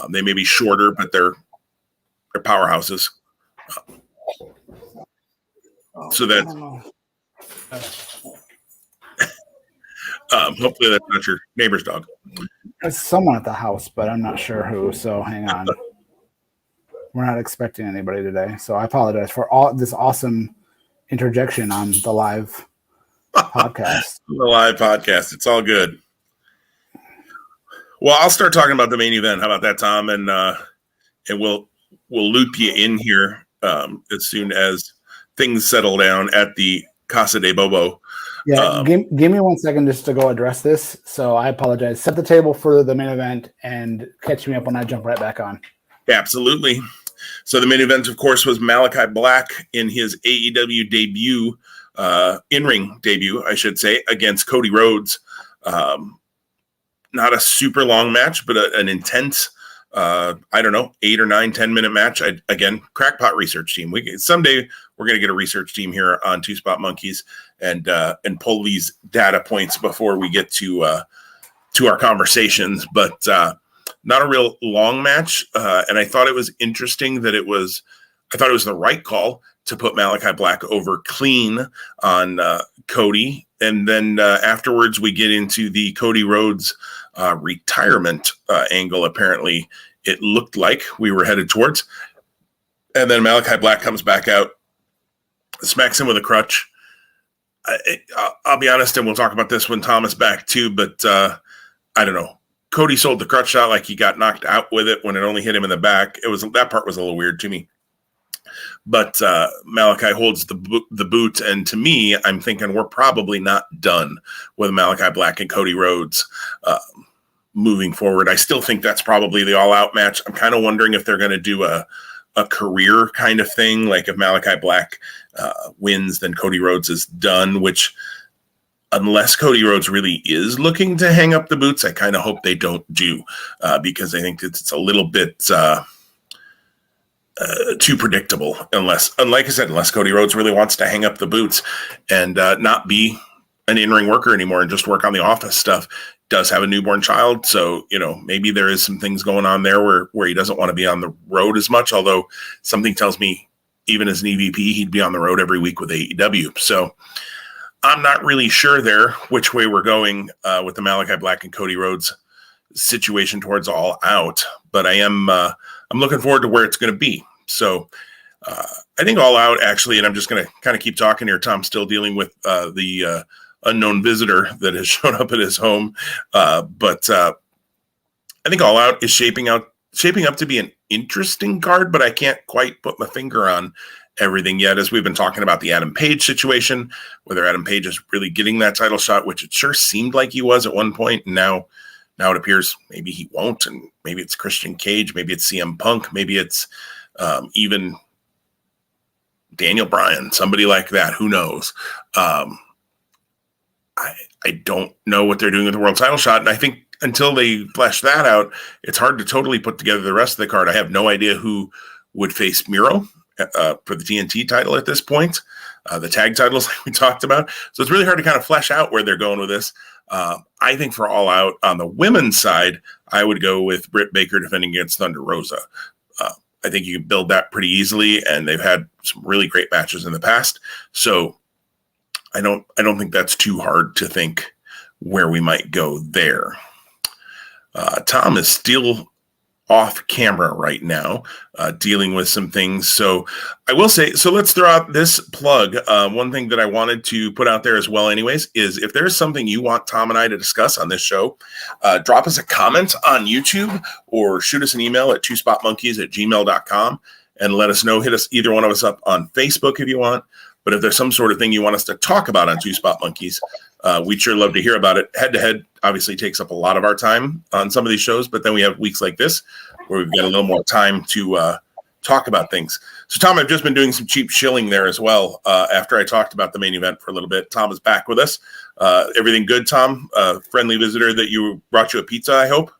They may be shorter, but they're powerhouses. So that hopefully that's not your neighbor's dog. There's someone at the house, but I'm not sure who. So hang on. We're not expecting anybody today, so I apologize for all this awesome interjection on the live podcast. The live podcast. It's all good. Well, I'll start talking about the main event. How about that, Tom? And we'll loop you in here as soon as things settle down at the Casa de Bobo. Yeah, give me 1 second just to go address this. So I apologize. Set the table for the main event and catch me up when I jump right back on. Absolutely. So the main event, of course, was Malachi Black in his AEW debut, in-ring debut, I should say, against Cody Rhodes. Not a super long match, but an intense, 8 or 9, 10-minute match. Again, crackpot research team. Someday we're going to get a research team here on Two Spot Monkeys and pull these data points before we get to our conversations. But not a real long match, and I thought it was interesting that it was the right call to put Malachi Black over clean on Cody, and then afterwards we get into the Cody Rhodes retirement angle. Apparently, it looked like we were headed towards, and then Malachi Black comes back out, smacks him with a crutch. I'll be honest, and we'll talk about this when Tom is back too, but I don't know. Cody sold the crutch shot like he got knocked out with it when it only hit him in the back. That part was a little weird to me. But Malachi holds the boot, and to me, I'm thinking we're probably not done with Malachi Black and Cody Rhodes moving forward. I still think that's probably the all-out match. I'm kind of wondering if they're going to do a career kind of thing, like if Malachi Black wins, then Cody Rhodes is done, which unless Cody Rhodes really is looking to hang up the boots, I kind of hope they don't do because I think it's a little bit too predictable unless Cody Rhodes really wants to hang up the boots and not be an in-ring worker anymore and just work on the office stuff. Does have a newborn child, so maybe there is some things going on there where he doesn't want to be on the road as much, although something tells me even as an EVP he'd be on the road every week with AEW. So I'm not really sure there which way we're going with the Malachi Black and Cody Rhodes situation towards All Out, but I'm looking forward to where it's going to be. So I think All Out actually, and I'm just going to kind of keep talking here. Tom's still dealing with the unknown visitor that has shown up at his home, but I think All Out is shaping up to be an interesting card, but I can't quite put my finger on everything yet, as we've been talking about the Adam Page situation, whether Adam Page is really getting that title shot, which it sure seemed like he was at one point, and now it appears maybe he won't, and maybe it's Christian Cage, maybe it's CM Punk, maybe it's even Daniel Bryan, somebody like that, who knows. I don't know what they're doing with the world title shot, and I think until they flesh that out, it's hard to totally put together the rest of the card. I have no idea who would face Miro for the TNT title at this point, the tag titles like we talked about. So it's really hard to kind of flesh out where they're going with this. I think for All Out on the women's side, I would go with Britt Baker defending against Thunder Rosa. I think you can build that pretty easily, and they've had some really great matches in the past. So I don't think that's too hard to think where we might go there. Tom is still off camera right now, dealing with some things. So I will say, so let's throw out this plug. One thing that I wanted to put out there as well anyways, is if there's something you want Tom and I to discuss on this show, drop us a comment on YouTube or shoot us an email at twоспotmonkeys@gmail.com and let us know. Hit us, either one of us, up on Facebook if you want. But if there's some sort of thing you want us to talk about on Two Spot Monkeys, we'd sure love to hear about it. Head-to-head obviously takes up a lot of our time on some of these shows, but then we have weeks like this where we've got a little more time to talk about things. So, Tom, I've just been doing some cheap shilling there as well after I talked about the main event for a little bit. Tom is back with us. Everything good, Tom? Friendly visitor that brought you a pizza, I hope?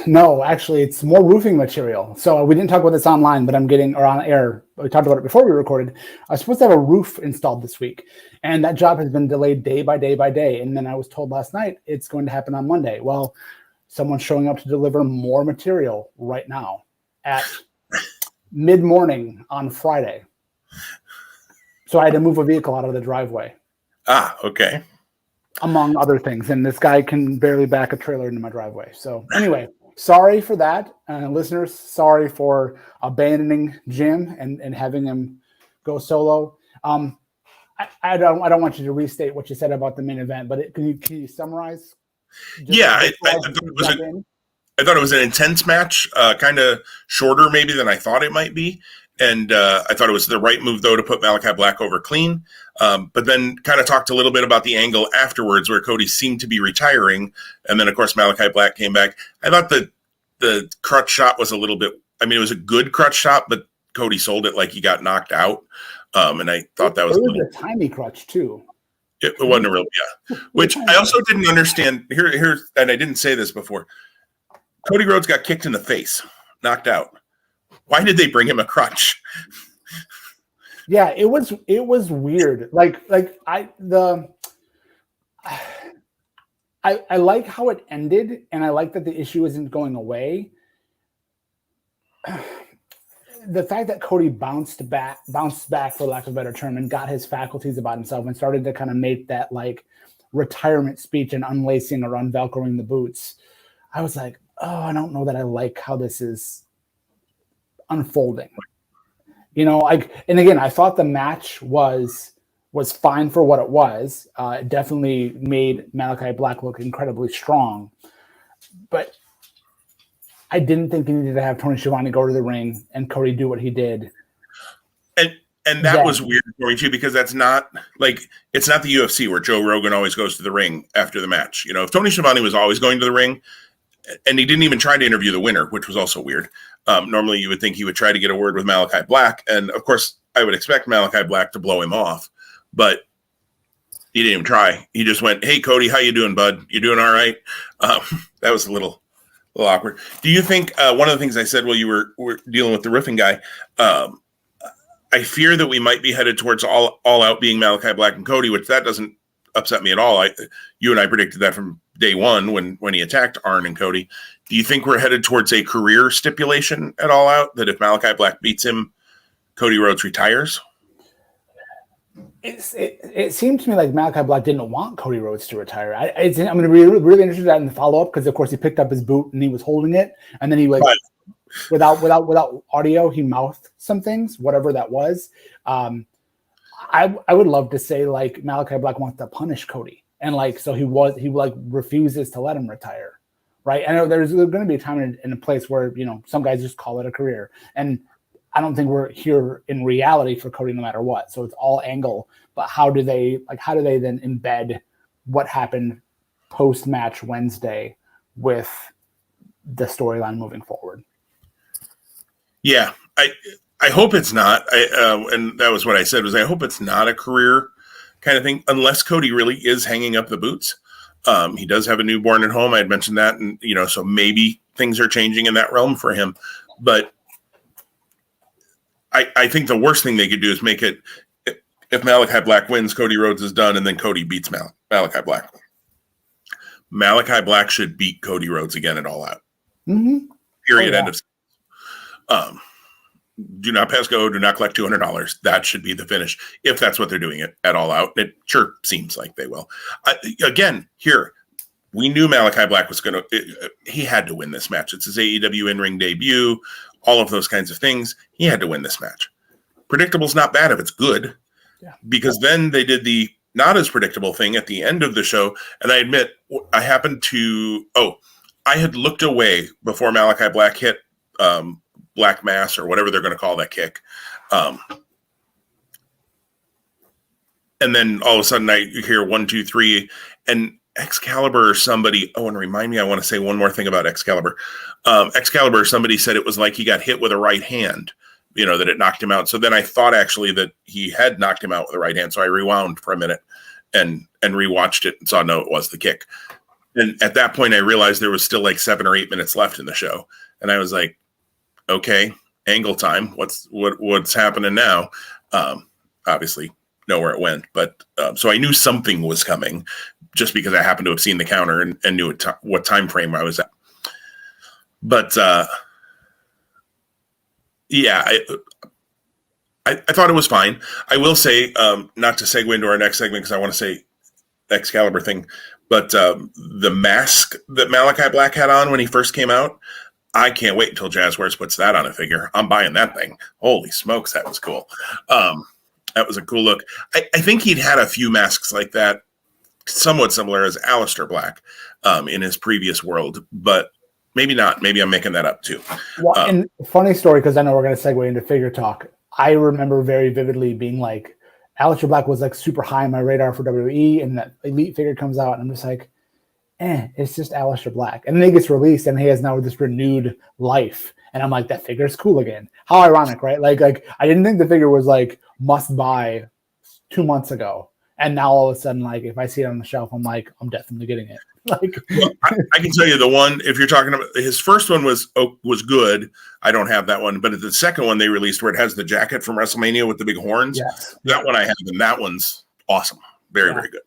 No, actually, it's more roofing material. So we didn't talk about this online, but I'm getting, or on air. We talked about it before we recorded. I was supposed to have a roof installed this week, and that job has been delayed day by day by day. And then I was told last night it's going to happen on Monday. Well, someone's showing up to deliver more material right now at mid-morning on Friday. So I had to move a vehicle out of the driveway. Ah, okay. Among other things. And this guy can barely back a trailer into my driveway. So anyway, sorry for that. Listeners, sorry for abandoning Jim and having him go solo. I don't want you to restate what you said about the main event, but can you summarize? Yeah, I thought it was an intense match, kind of shorter maybe than I thought it might be. And I thought it was the right move, though, to put Malachi Black over clean. But then kind of talked a little bit about the angle afterwards where Cody seemed to be retiring. And then, of course, Malachi Black came back. I thought the crutch shot was a little bit – I mean, it was a good crutch shot, but Cody sold it like he got knocked out. And I thought that was a tiny crutch, too. It wasn't a real – yeah. Which I also didn't understand. Here, and I didn't say this before. Cody Rhodes got kicked in the face, knocked out. Why did they bring him a crutch? Yeah, it was weird. I like how it ended, and I like that the issue isn't going away. The fact that Cody bounced back for lack of a better term, and got his faculties about himself and started to kind of make that like retirement speech and unlacing or unvelcroing the boots. I was like, oh, I don't know that I like how this is unfolding. And again, I thought the match was fine for what it was. It definitely made Malachi Black look incredibly strong, but I didn't think he needed to have Tony Schiavone go to the ring and Cody do what he did. And that was weird for me too, because that's not like, it's not the UFC where Joe Rogan always goes to the ring after the match. If Tony Schiavone was always going to the ring, and he didn't even try to interview the winner, which was also weird. Normally you would think he would try to get a word with Malachi Black. And of course I would expect Malachi Black to blow him off, but he didn't even try. He just went, "Hey Cody, how you doing, bud? You doing all right?" That was a little awkward. Do you think one of the things I said while you were dealing with the roofing guy, I fear that we might be headed towards all out being Malachi Black and Cody, which that doesn't upset me at all. You and I predicted that from day one when he attacked Arn and Cody. Do you think we're headed towards a career stipulation at All Out, that if Malachi Black beats him, Cody Rhodes retires? It seemed to me like Malachi Black didn't want Cody Rhodes to retire. I'm going to be really interested in that in the follow up, because of course he picked up his boot and he was holding it, and then he without audio he mouthed some things, whatever that was. I would love to say like Malachi Black wants to punish Cody, and like so he refuses to let him retire, right? I know there's going to be a time and a place where some guys just call it a career, and I don't think we're here in reality for Cody no matter what. So it's all angle. But how do they then embed what happened post-match Wednesday with the storyline moving forward? Yeah, I hope it's not. And that was what I said, was I hope it's not a career kind of thing, unless Cody really is hanging up the boots. He does have a newborn at home. I had mentioned that. And, so maybe things are changing in that realm for him. But I think the worst thing they could do is make it, if Malachi Black wins, Cody Rhodes is done, and then Cody beats Malachi Black. Malachi Black should beat Cody Rhodes again at All Out. Mm-hmm. Period. End of. Do not pass go. Do not collect $200. That should be the finish, if that's what they're doing at All Out. It sure seems like they will. Again, here, we knew Malachi Black was going to. He had to win this match. It's his AEW in-ring debut. All of those kinds of things. He had to win this match. Predictable's not bad if it's good. Yeah. Because then they did the not as predictable thing at the end of the show. And I admit, I happened to, I had looked away before Malachi Black hit Black Mass, or whatever they're going to call that kick. And then all of a sudden I hear 1, 2, 3, and Excalibur or somebody, and remind me, I want to say one more thing about Excalibur. Excalibur, somebody said it was like he got hit with a right hand, that it knocked him out. So then I thought actually that he had knocked him out with a right hand. So I rewound for a minute and rewatched it and saw, no, it was the kick. And at that point I realized there was still like 7 or 8 minutes left in the show. And I was like, okay, angle time. What's happening now? Obviously know where it went, but so I knew something was coming just because I happened to have seen the counter and knew what time frame I was at. But yeah, I I thought it was fine. I will say, not to segue into our next segment because I want to say Excalibur thing, but the mask that Malachi Black had on when he first came out, I can't wait until Jazzwares puts that on a figure. I'm buying that thing. Holy smokes, that was cool. That was a cool look. I think he'd had a few masks like that, somewhat similar as Aleister Black in his previous world, but maybe not. Maybe I'm making that up too. Well, and funny story, because I know we're going to segue into figure talk. I remember very vividly being like, Aleister Black was like super high on my radar for WWE, and that Elite figure comes out, and I'm just like, it's just Aleister Black. And then he gets released, and he has now this renewed life. And I'm like, that figure is cool again. How ironic, right? Like I didn't think the figure was like must buy 2 months ago. And now all of a sudden, like if I see it on the shelf, I'm like, I'm definitely getting it. Like, well, I can tell you the one, if you're talking about his first one was good. I don't have that one, but the second one they released where it has the jacket from WrestleMania with the big horns, yes. That one I have, and that one's awesome. Very, very good.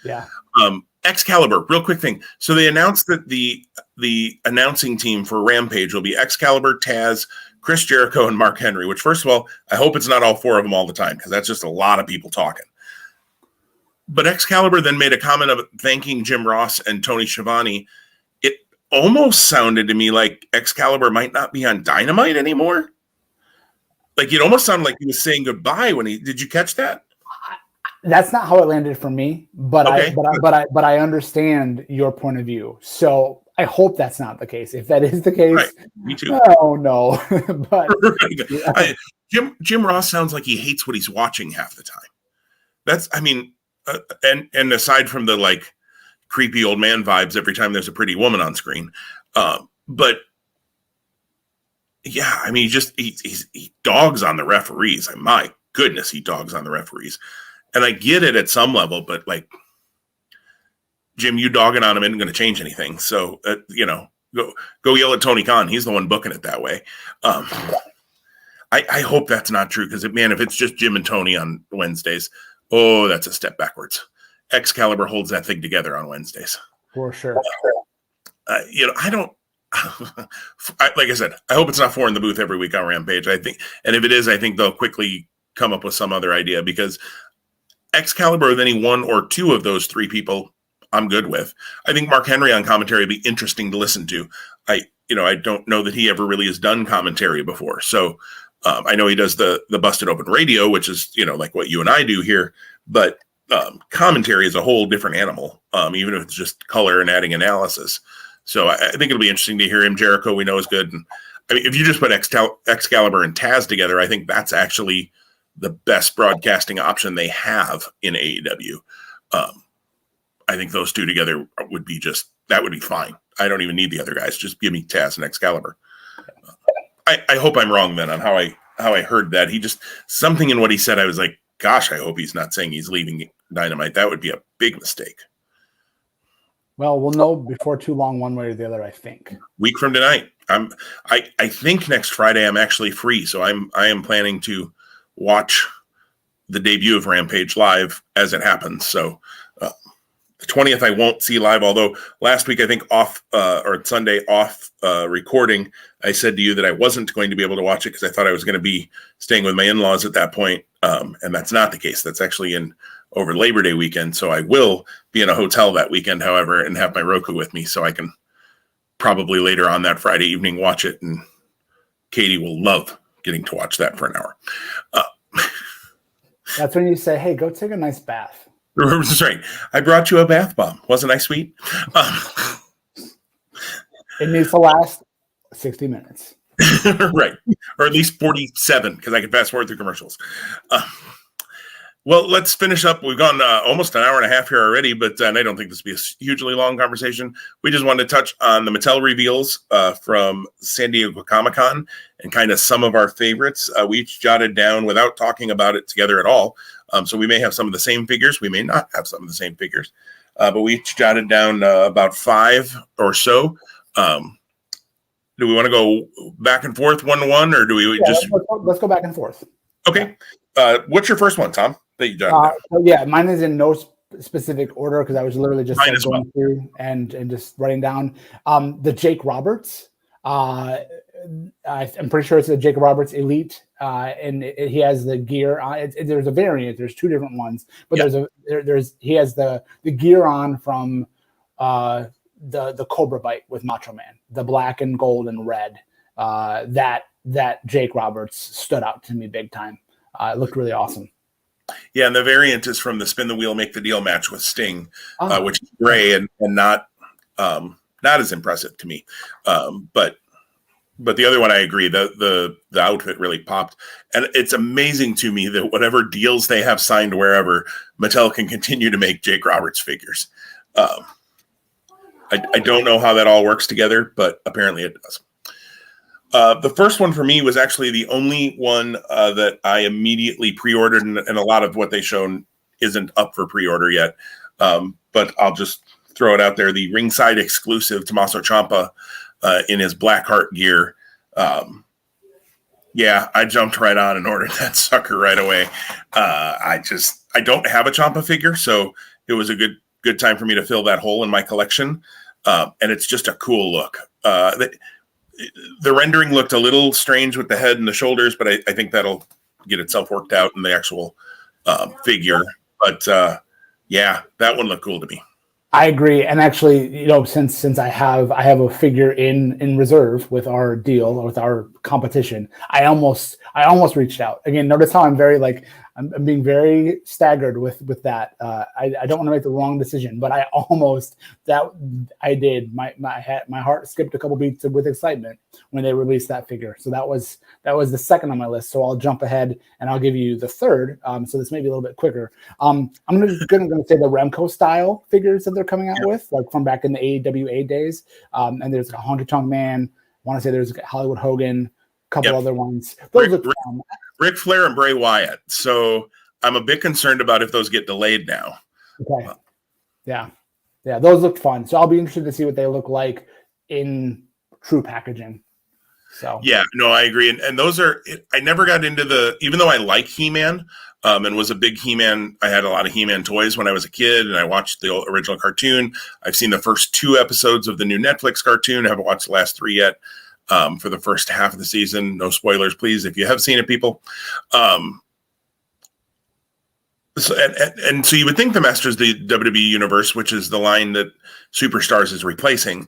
Yeah. Excalibur, real quick thing. So they announced that the announcing team for Rampage will be Excalibur, Taz, Chris Jericho, and Mark Henry, which first of all, I hope it's not all four of them all the time because that's just a lot of people talking. But Excalibur then made a comment of thanking Jim Ross and Tony Schiavone. It almost sounded to me like Excalibur might not be on Dynamite anymore. Like it almost sounded like he was saying goodbye when did you catch that? That's not how it landed for me, but okay. I understand your point of view. So I hope that's not the case. If that is the case, right. Me too. Oh no. But yeah. Jim Ross sounds like he hates what he's watching half the time. That's, I mean, and aside from the like creepy old man vibes every time there's a pretty woman on screen, but yeah, I mean, he dogs on the referees. My goodness, he dogs on the referees, and I get it at some level, but like Jim, you dogging on him isn't going to change anything. So go yell at Tony Khan. He's the one booking it that way. I hope that's not true because man, if it's just Jim and Tony on Wednesdays. Oh, that's a step backwards. Excalibur holds that thing together on Wednesdays. For sure. I don't, like I said, I hope it's not four in the booth every week on Rampage. I think, and if it is, I think they'll quickly come up with some other idea because Excalibur with any one or two of those three people, I'm good with. I think Mark Henry on commentary would be interesting to listen to. I don't know that he ever really has done commentary before. So, I know he does the Busted Open Radio, which is, like what you and I do here, but commentary is a whole different animal, even if it's just color and adding analysis. So I think it'll be interesting to hear him. Jericho, we know is good. And I mean, if you just put Excalibur and Taz together, I think that's actually the best broadcasting option they have in AEW. I think those two together would be that would be fine. I don't even need the other guys. Just give me Taz and Excalibur. I hope I'm wrong then on how I heard that. He just something in what he said. I was like, gosh, I hope he's not saying he's leaving Dynamite. That would be a big mistake. Well, we'll know before too long, one way or the other. I think week from tonight. I think next Friday I'm actually free, so I am planning to watch the debut of Rampage live as it happens. So the 20th I won't see live. Although last week I think or Sunday off recording. I said to you that I wasn't going to be able to watch it because I thought I was going to be staying with my in-laws at that point. And that's not the case. That's actually over Labor Day weekend. So I will be in a hotel that weekend, however, and have my Roku with me so I can probably later on that Friday evening watch it. And Katie will love getting to watch that for an hour. That's when you say, hey, go take a nice bath. That's right. I brought you a bath bomb. Wasn't I sweet? It needs to last 60 minutes. Right. Or at least 47 because I can fast forward through commercials. Well, let's finish up. We've gone almost an hour and a half here already, but I don't think this will be a hugely long conversation. We just wanted to touch on the Mattel reveals from San Diego Comic-Con and kind of some of our favorites. We each jotted down without talking about it together at all. So we may have some of the same figures. We may not have some of the same figures. But we each jotted down about 5 or so. Do we want to go back and forth 1-1, or do we just... Let's go back and forth. Okay. What's your first one, Tom? That you jotted down? Yeah, mine is in no specific order because I was literally just going through and just writing down. The Jake Roberts. I'm pretty sure it's a Jake Roberts Elite he has the gear on. There's a variant. There's two different ones, but he has the gear on from the Cobra Bite with Macho Man, the black and gold and red. That Jake Roberts stood out to me big time. It looked really awesome. Yeah, and the variant is from the Spin the Wheel, Make the Deal match with Sting, which is gray and not as impressive to me. But the other one, I agree. The outfit really popped, and it's amazing to me that whatever deals they have signed wherever, Mattel can continue to make Jake Roberts figures. I don't know how that all works together, but apparently it does. The first one for me was actually the only one that I immediately pre-ordered, and a lot of what they've shown isn't up for pre-order yet. But I'll just throw it out there. The ringside exclusive Tommaso Ciampa in his Blackheart gear. Yeah, I jumped right on and ordered that sucker right away. I don't have a Ciampa figure, so it was a good time for me to fill that hole in my collection. And it's just a cool look. The rendering looked a little strange with the head and the shoulders, but I think that'll get itself worked out in the actual figure. But yeah, that one looked cool to me. I agree, and actually, since I have a figure in reserve with our deal, with our competition, I almost reached out again. Notice how I'm very I'm being very staggered with that. I don't want to make the wrong decision, but I did. My heart skipped a couple beats with excitement when they released that figure. So that was the second on my list. So I'll jump ahead and I'll give you the third. So this may be a little bit quicker. I'm going to say the Remco style figures that they're coming out with, like from back in the AWA days. And there's a Honky Tonk Man. I want to say there's Hollywood Hogan, a couple other ones. Those look fun. Ric Flair and Bray Wyatt. So I'm a bit concerned about if those get delayed now. Okay. Yeah, those look fun. So I'll be interested to see what they look like in true packaging. So yeah, no, I agree. And those I never got into even though I like He-Man and was a big He-Man, I had a lot of He-Man toys when I was a kid, and I watched the original cartoon. I've seen the first 2 episodes of the new Netflix cartoon. I haven't watched the last 3 yet. For the first half of the season. No spoilers, please, if you have seen it, people. So you would think the Masters of the WWE Universe, which is the line that Superstars is replacing,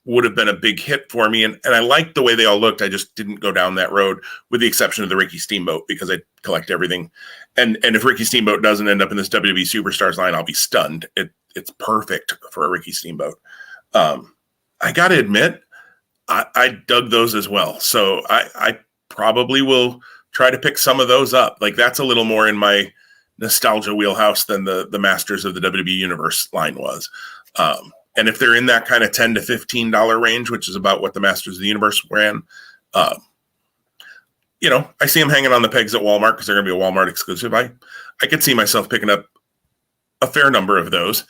would have been a big hit for me. And I liked the way they all looked. I just didn't go down that road, with the exception of the Ricky Steamboat, because I collect everything. And if Ricky Steamboat doesn't end up in this WWE Superstars line, I'll be stunned. It's perfect for a Ricky Steamboat. I got to admit, I dug those as well. So I probably will try to pick some of those up. Like, that's a little more in my nostalgia wheelhouse than the Masters of the WWE Universe line was. And if they're in that kind of $10 to $15 range, which is about what the Masters of the Universe ran, I see them hanging on the pegs at Walmart because they're going to be a Walmart exclusive. I could see myself picking up a fair number of those.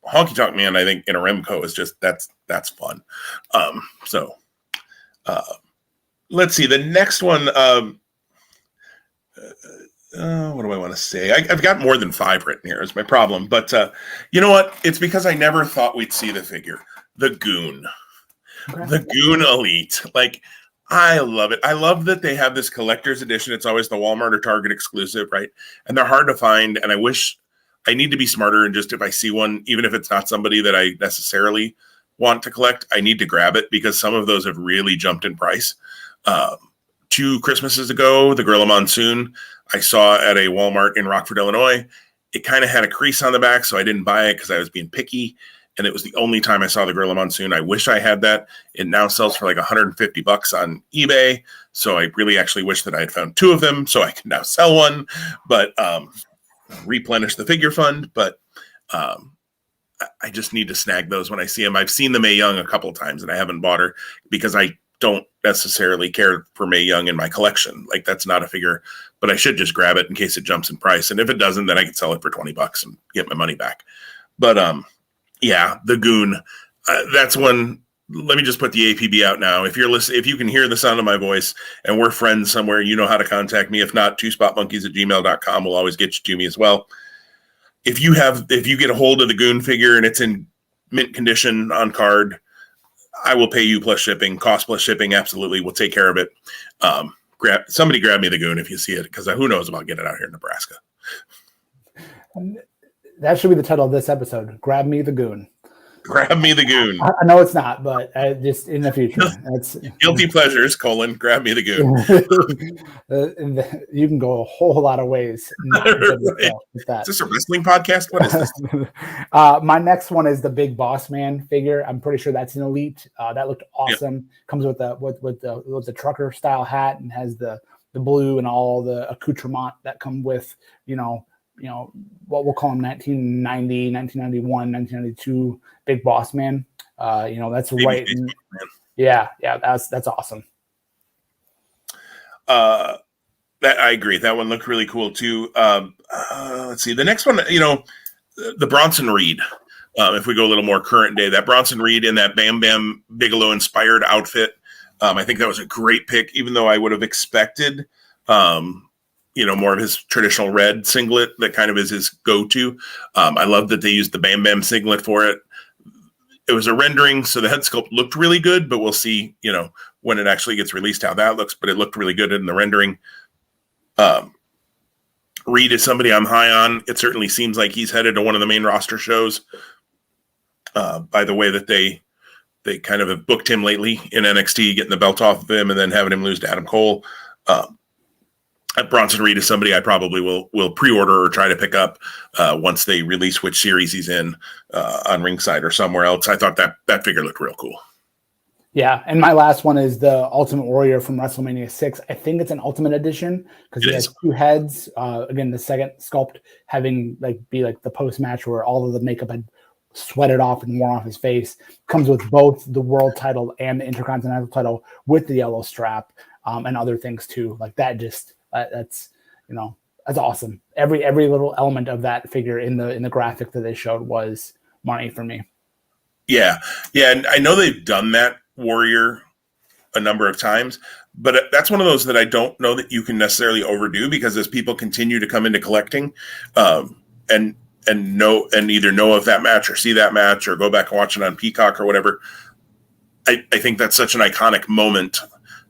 Honky Tonk Man, I think, in a Remco is just that's fun. Let's see the next one. What do I want to say? I've got more than 5 written here. Is my problem, but you know what? It's because I never thought we'd see the figure, the Goon, the Goon Elite. Like, I love it. I love that they have this collector's edition. It's always the Walmart or Target exclusive, right? And they're hard to find. And I need to be smarter, and just if I see one, even if it's not somebody that I necessarily want to collect, I need to grab it, because some of those have really jumped in price. 2 Christmases ago, the Gorilla Monsoon, I saw at a Walmart in Rockford, Illinois. It kind of had a crease on the back, so I didn't buy it because I was being picky. And it was the only time I saw the Gorilla Monsoon. I wish I had that. It now sells for like $150 on eBay. So I really actually wish that I had found 2 of them so I can now sell one. But replenish the figure fund, but I just need to snag those when I see them. I've seen the Mae Young a couple of times, and I haven't bought her because I don't necessarily care for Mae Young in my collection. Like, that's not a figure, but I should just grab it in case it jumps in price. And if it doesn't, then I can sell it for $20 and get my money back. But yeah, the Goon, that's one. Let me just put the APB out now. If you can hear the sound of my voice and we're friends somewhere, you know how to contact me. If not, twоспotmonkeys@gmail.com will always get you to me as well. If you get a hold of the Goon figure and it's in mint condition on card, I will pay you plus shipping, cost plus shipping. Absolutely. We'll take care of it. grab me the Goon if you see it, because who knows about getting it out here in Nebraska. That should be the title of this episode. Grab me the Goon. Grab me the Goon. I know it's not, but just in the future. That's Guilty pleasures, grab me the Goon. You can go a whole lot of ways. Right. With that. Is this a wrestling podcast? What is this? My next one is the Big Boss Man figure. I'm pretty sure that's an Elite. That looked awesome. Yep. Comes with the trucker style hat and has the blue and all the accoutrement that come with, what we'll call him 1990, 1991, 1992 Big Boss Man. That's right. Yeah, that's awesome. That I agree. That one looked really cool too. Let's see. The next one, the Bronson Reed. If we go a little more current day, that Bronson Reed in that Bam Bam Bigelow inspired outfit. I think that was a great pick, even though I would have expected more of his traditional red singlet that kind of is his go-to. I love that they used the Bam Bam singlet for it. It was a rendering, so the head sculpt looked really good, but we'll see, when it actually gets released, how that looks, but it looked really good in the rendering. Reed is somebody I'm high on. It certainly seems like he's headed to one of the main roster shows by the way that they kind of have booked him lately in NXT, getting the belt off of him and then having him lose to Adam Cole. Bronson Reed is somebody I probably will pre-order or try to pick up once they release which series he's in on Ringside or somewhere else. I thought that figure looked real cool. Yeah, and my last one is the Ultimate Warrior from WrestleMania 6. I think it's an Ultimate Edition because he has two heads. Again, the second sculpt having be the post-match where all of the makeup had sweated off and worn off his face. Comes with both the world title and the Intercontinental title with the yellow strap and other things too. That's awesome. Every little element of that figure in the graphic that they showed was money for me. Yeah, and I know they've done that Warrior a number of times, but that's one of those that I don't know that you can necessarily overdo, because as people continue to come into collecting, and either know of that match or see that match or go back and watch it on Peacock or whatever, I think that's such an iconic moment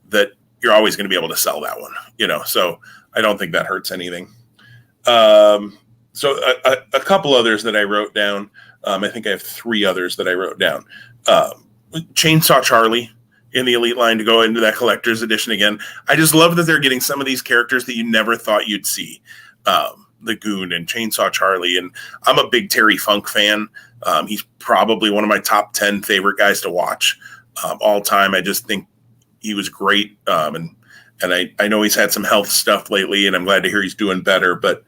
that you're always going to be able to sell that one, so I don't think that hurts anything. So a couple others that I wrote down. I think I have three others that I wrote down. Chainsaw Charlie in the Elite line to go into that collector's edition again. I just love that they're getting some of these characters that you never thought you'd see. The Goon and Chainsaw Charlie. And I'm a big Terry Funk fan. He's probably one of my top 10 favorite guys to watch all time. I just think he was great. And I know he's had some health stuff lately, and I'm glad to hear he's doing better. But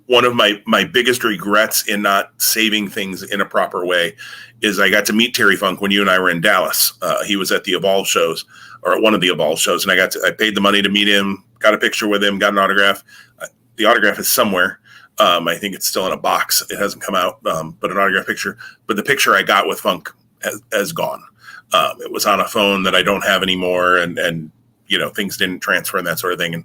one of my biggest regrets in not saving things in a proper way is I got to meet Terry Funk when you and I were in Dallas. He was at the Evolve shows, or at one of the Evolve shows, and I paid the money to meet him, got a picture with him, got an autograph. The autograph is somewhere. I think it's still in a box. It hasn't come out, but an autograph picture. But the picture I got with Funk has gone. It was on a phone that I don't have anymore, and things didn't transfer and that sort of thing. And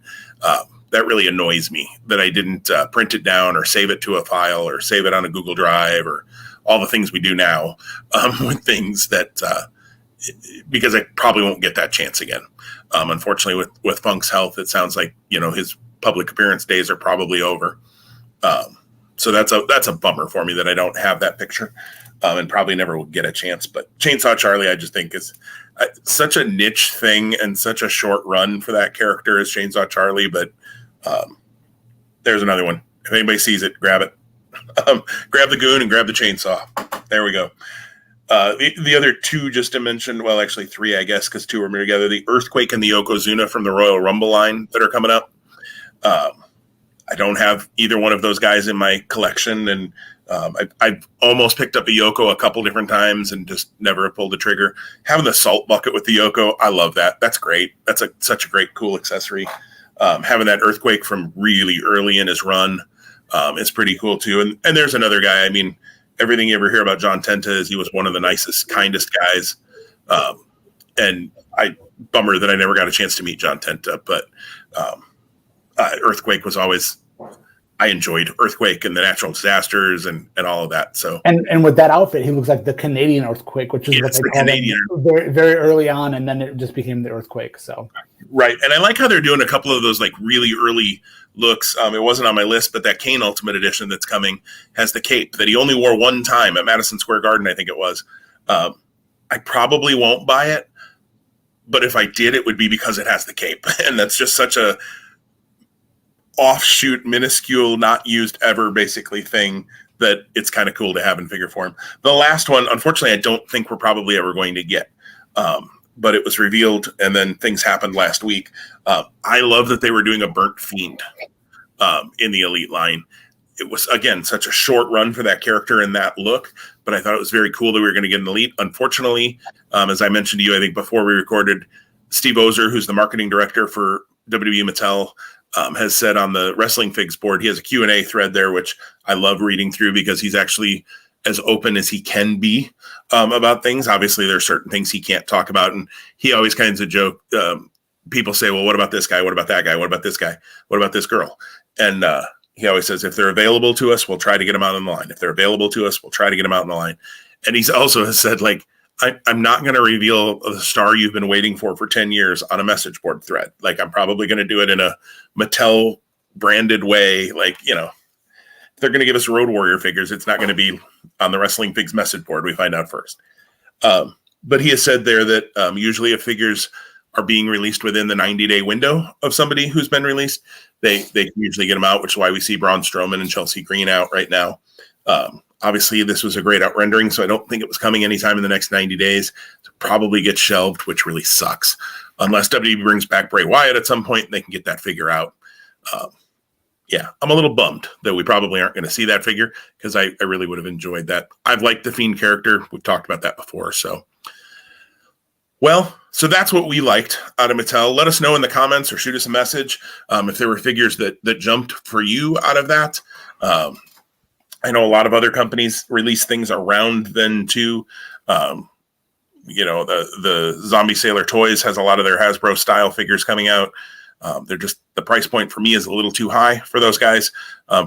that really annoys me that I didn't print it down or save it to a file or save it on a Google Drive or all the things we do now with things that because I probably won't get that chance again. Unfortunately, with Funk's health, it sounds like his public appearance days are probably over. So that's a bummer for me that I don't have that picture. And probably never will get a chance. But Chainsaw Charlie, I just think is such a niche thing and such a short run for that character as Chainsaw Charlie. But there's another one. If anybody sees it, grab it. Grab the Goon and grab the chainsaw. There we go. The other two, just to mention, well, actually three, I guess, because two are together. The Earthquake and the Yokozuna from the Royal Rumble line that are coming up. I don't have either one of those guys in my collection, and I've almost picked up a Yoko a couple different times and just never pulled the trigger. Having the salt bucket with the Yoko, I love that. That's great. That's such a great, cool accessory. Having that Earthquake from really early in his run is pretty cool too. And there's another guy. I mean, everything you ever hear about John Tenta is he was one of the nicest, kindest guys. And bummer that I never got a chance to meet John Tenta, but Earthquake was always I enjoyed Earthquake and the natural disasters and all of that. So and with that outfit, he looks like the Canadian Earthquake, which is what they called him very, very early on, and then it just became the Earthquake. So right, and I like how they're doing a couple of those like really early looks. It wasn't on my list, but that Kane Ultimate Edition that's coming has the cape that he only wore one time at Madison Square Garden, I think it was. I probably won't buy it, but if I did, it would be because it has the cape, and that's just such a offshoot, minuscule, not used ever basically thing that it's kind of cool to have in figure form. The last one, unfortunately, I don't think we're probably ever going to get, but it was revealed and then things happened last week. I love that they were doing a Burnt Fiend in the Elite line. It was, again, such a short run for that character and that look, but I thought it was very cool that we were going to get an Elite. Unfortunately, as I mentioned to you, I think before we recorded, Steve Ozer, who's the marketing director for WWE Mattel, has said on the Wrestling Figs board, he has a Q&A thread there, which I love reading through because he's actually as open as he can be about things. Obviously, there are certain things he can't talk about, and he always kinds of joke. People say, well, what about this guy? What about that guy? What about this guy? What about this girl? And he always says, if they're available to us, we'll try to get them out on the line. If they're available to us, we'll try to get them out on the line. And he's also has said, like, I'm not going to reveal the star you've been waiting for 10 years on a message board thread. Like, I'm probably going to do it in a Mattel branded way. Like, you know, if they're going to give us Road Warrior figures, it's not going to be on the Wrestling Figs message board. We find out first. But he has said there that usually if figures are being released within the 90-day window of somebody who's been released, they can usually get them out, which is why we see Braun Strowman and Chelsea Green out right now. Obviously, this was a grayed out rendering, so I don't think it was coming anytime in the next 90 days. So probably get shelved, which really sucks. Unless WWE brings back Bray Wyatt at some point, they can get that figure out. Yeah, I'm a little bummed that we probably aren't going to see that figure because I really would have enjoyed that. I've liked the Fiend character. We've talked about that before. So that's what we liked out of Mattel. Let us know in the comments or shoot us a message if there were figures that jumped for you out of that. I know a lot of other companies release things around then too. You know, the Zombie Sailor Toys has a lot of their Hasbro style figures coming out. They're just, the price point for me is a little too high for those guys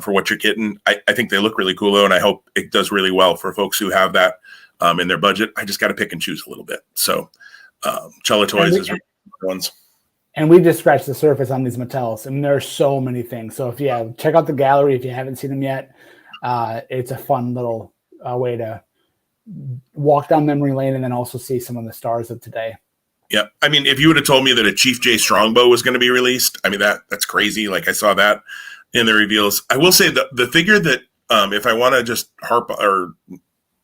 for what you're getting. I think they look really cool though, and I hope it does really well for folks who have that in their budget. I just got to pick and choose a little bit. So Chella Toys is ones. And we just scratched the surface on these Mattels. I mean, there are so many things. So check out the gallery if you haven't seen them yet. It's a fun little way to walk down memory lane and then also see some of the stars of today. Yeah. I mean, if you would have told me that a Chief J Strongbow was going to be released, I mean, that's crazy. Like, I saw that in the reveals. I will say the figure that, if I want to just harp or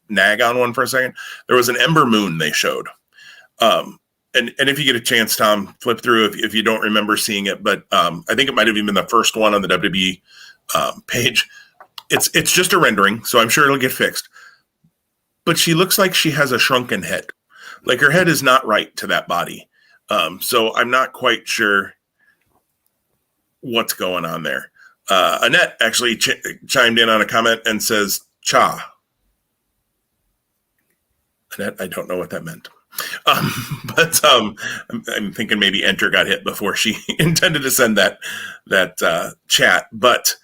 nag on one for a second, there was an Ember Moon they showed. And if you get a chance, Tom, flip through if you don't remember seeing it, but I think it might have even been the first one on the WWE page. It's just a rendering, so I'm sure it'll get fixed. But she looks like she has a shrunken head. Like, her head is not right to that body. So I'm not quite sure what's going on there. Annette actually chimed in on a comment and says, cha. Annette, I don't know what that meant. But I'm thinking maybe enter got hit before she intended to send that chat. But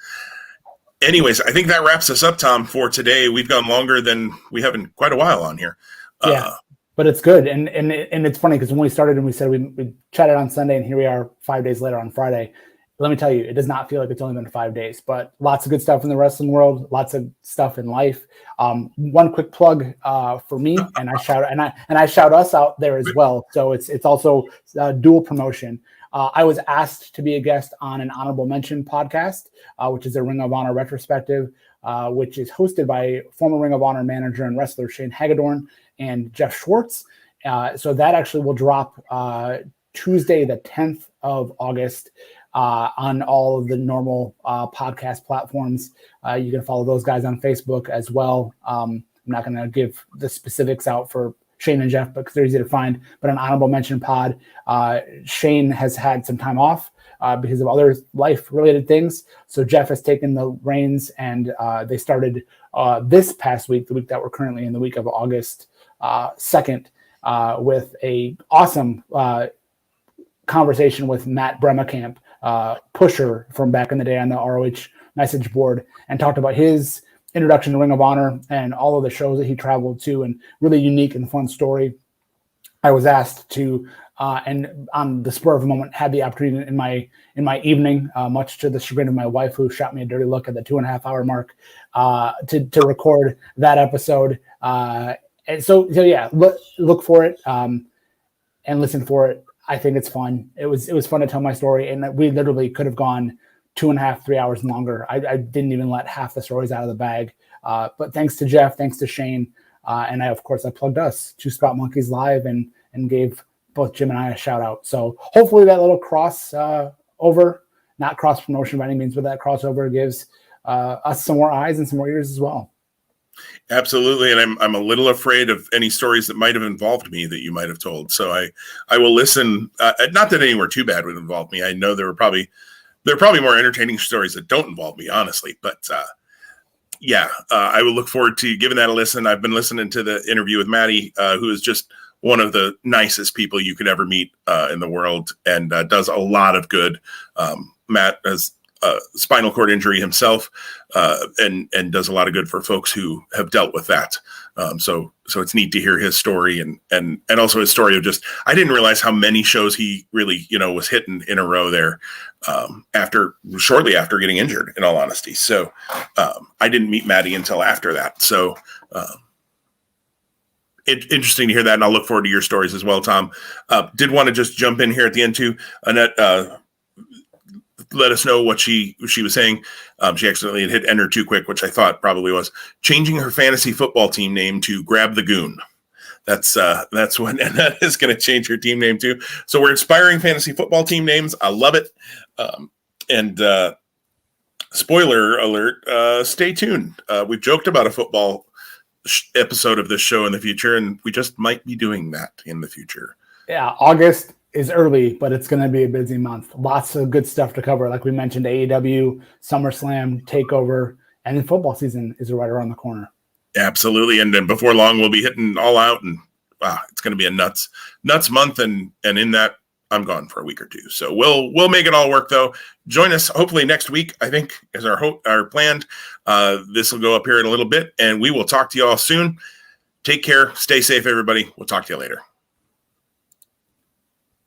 anyways, I think that wraps us up, Tom, for today. We've gone longer than we have in quite a while on here. Yeah, but it's good. And it's funny because when we started and we said we chatted on Sunday and here we are 5 days later on Friday. Let me tell you, it does not feel like it's only been 5 days, but lots of good stuff in the wrestling world, lots of stuff in life. One quick plug for me, and I shout us out there as well. So it's also dual promotion. I was asked to be a guest on an Honorable Mention podcast, which is a Ring of Honor retrospective, which is hosted by former Ring of Honor manager and wrestler Shane Hagedorn and Jeff Schwartz. So that actually will drop Tuesday, the 10th of August. On all of the normal podcast platforms. You can follow those guys on Facebook as well. I'm not going to give the specifics out for Shane and Jeff because they're easy to find. But an Honorable Mention pod, Shane has had some time off because of other life-related things. So Jeff has taken the reins, and they started this past week, the week that we're currently in, the week of August 2nd, with a awesome conversation with Matt Bremakamp, Pusher from back in the day on the ROH message board and talked about his introduction to Ring of Honor and all of the shows that he traveled to, and really unique and fun story. I was asked to, and on the spur of a moment, had the opportunity in my evening, much to the chagrin of my wife, who shot me a dirty look at the 2.5 hour mark, to record that episode. And so yeah, look for it and listen for it. I think it's fun. It was fun to tell my story, and we literally could have gone 2.5, 3 hours longer. I didn't even let half the stories out of the bag. But thanks to Jeff, thanks to Shane, and I plugged us to Spot Monkeys Live and gave both Jim and I a shout out. So hopefully that little over, not cross promotion by any means, but that crossover gives us some more eyes and some more ears as well. Absolutely. And I'm a little afraid of any stories that might have involved me that you might have told. So I will listen. Not that any were too bad would involve me. I know there are probably more entertaining stories that don't involve me, honestly. But I will look forward to giving that a listen. I've been listening to the interview with Maddie, who is just one of the nicest people you could ever meet in the world, and does a lot of good. Matt has spinal cord injury himself, and does a lot of good for folks who have dealt with that. So it's neat to hear his story, and also his story of just, I didn't realize how many shows he really, was hitting in a row there, shortly after getting injured, in all honesty. So I didn't meet Maddie until after that. So interesting to hear that. And I'll look forward to your stories as well, Tom. Did want to just jump in here at the end too. Annette, let us know what she was saying. She accidentally had hit enter too quick, which I thought probably was changing her fantasy football team name to Grab the Goon. That's what Annette is going to change her team name to. So we're inspiring fantasy football team names. I love it. And spoiler alert, stay tuned. We've joked about a football episode of this show in the future, and we just might be doing that in the future. Yeah, August is early, but it's going to be a busy month. Lots of good stuff to cover. Like we mentioned, AEW, SummerSlam, TakeOver, and then football season is right around the corner. Absolutely. And then before long, we'll be hitting all out, and wow, it's going to be a nuts month. And in that, I'm gone for a week or two. So we'll make it all work, though. Join us hopefully next week, I think, is our planned. This will go up here in a little bit, and we will talk to you all soon. Take care. Stay safe, everybody. We'll talk to you later.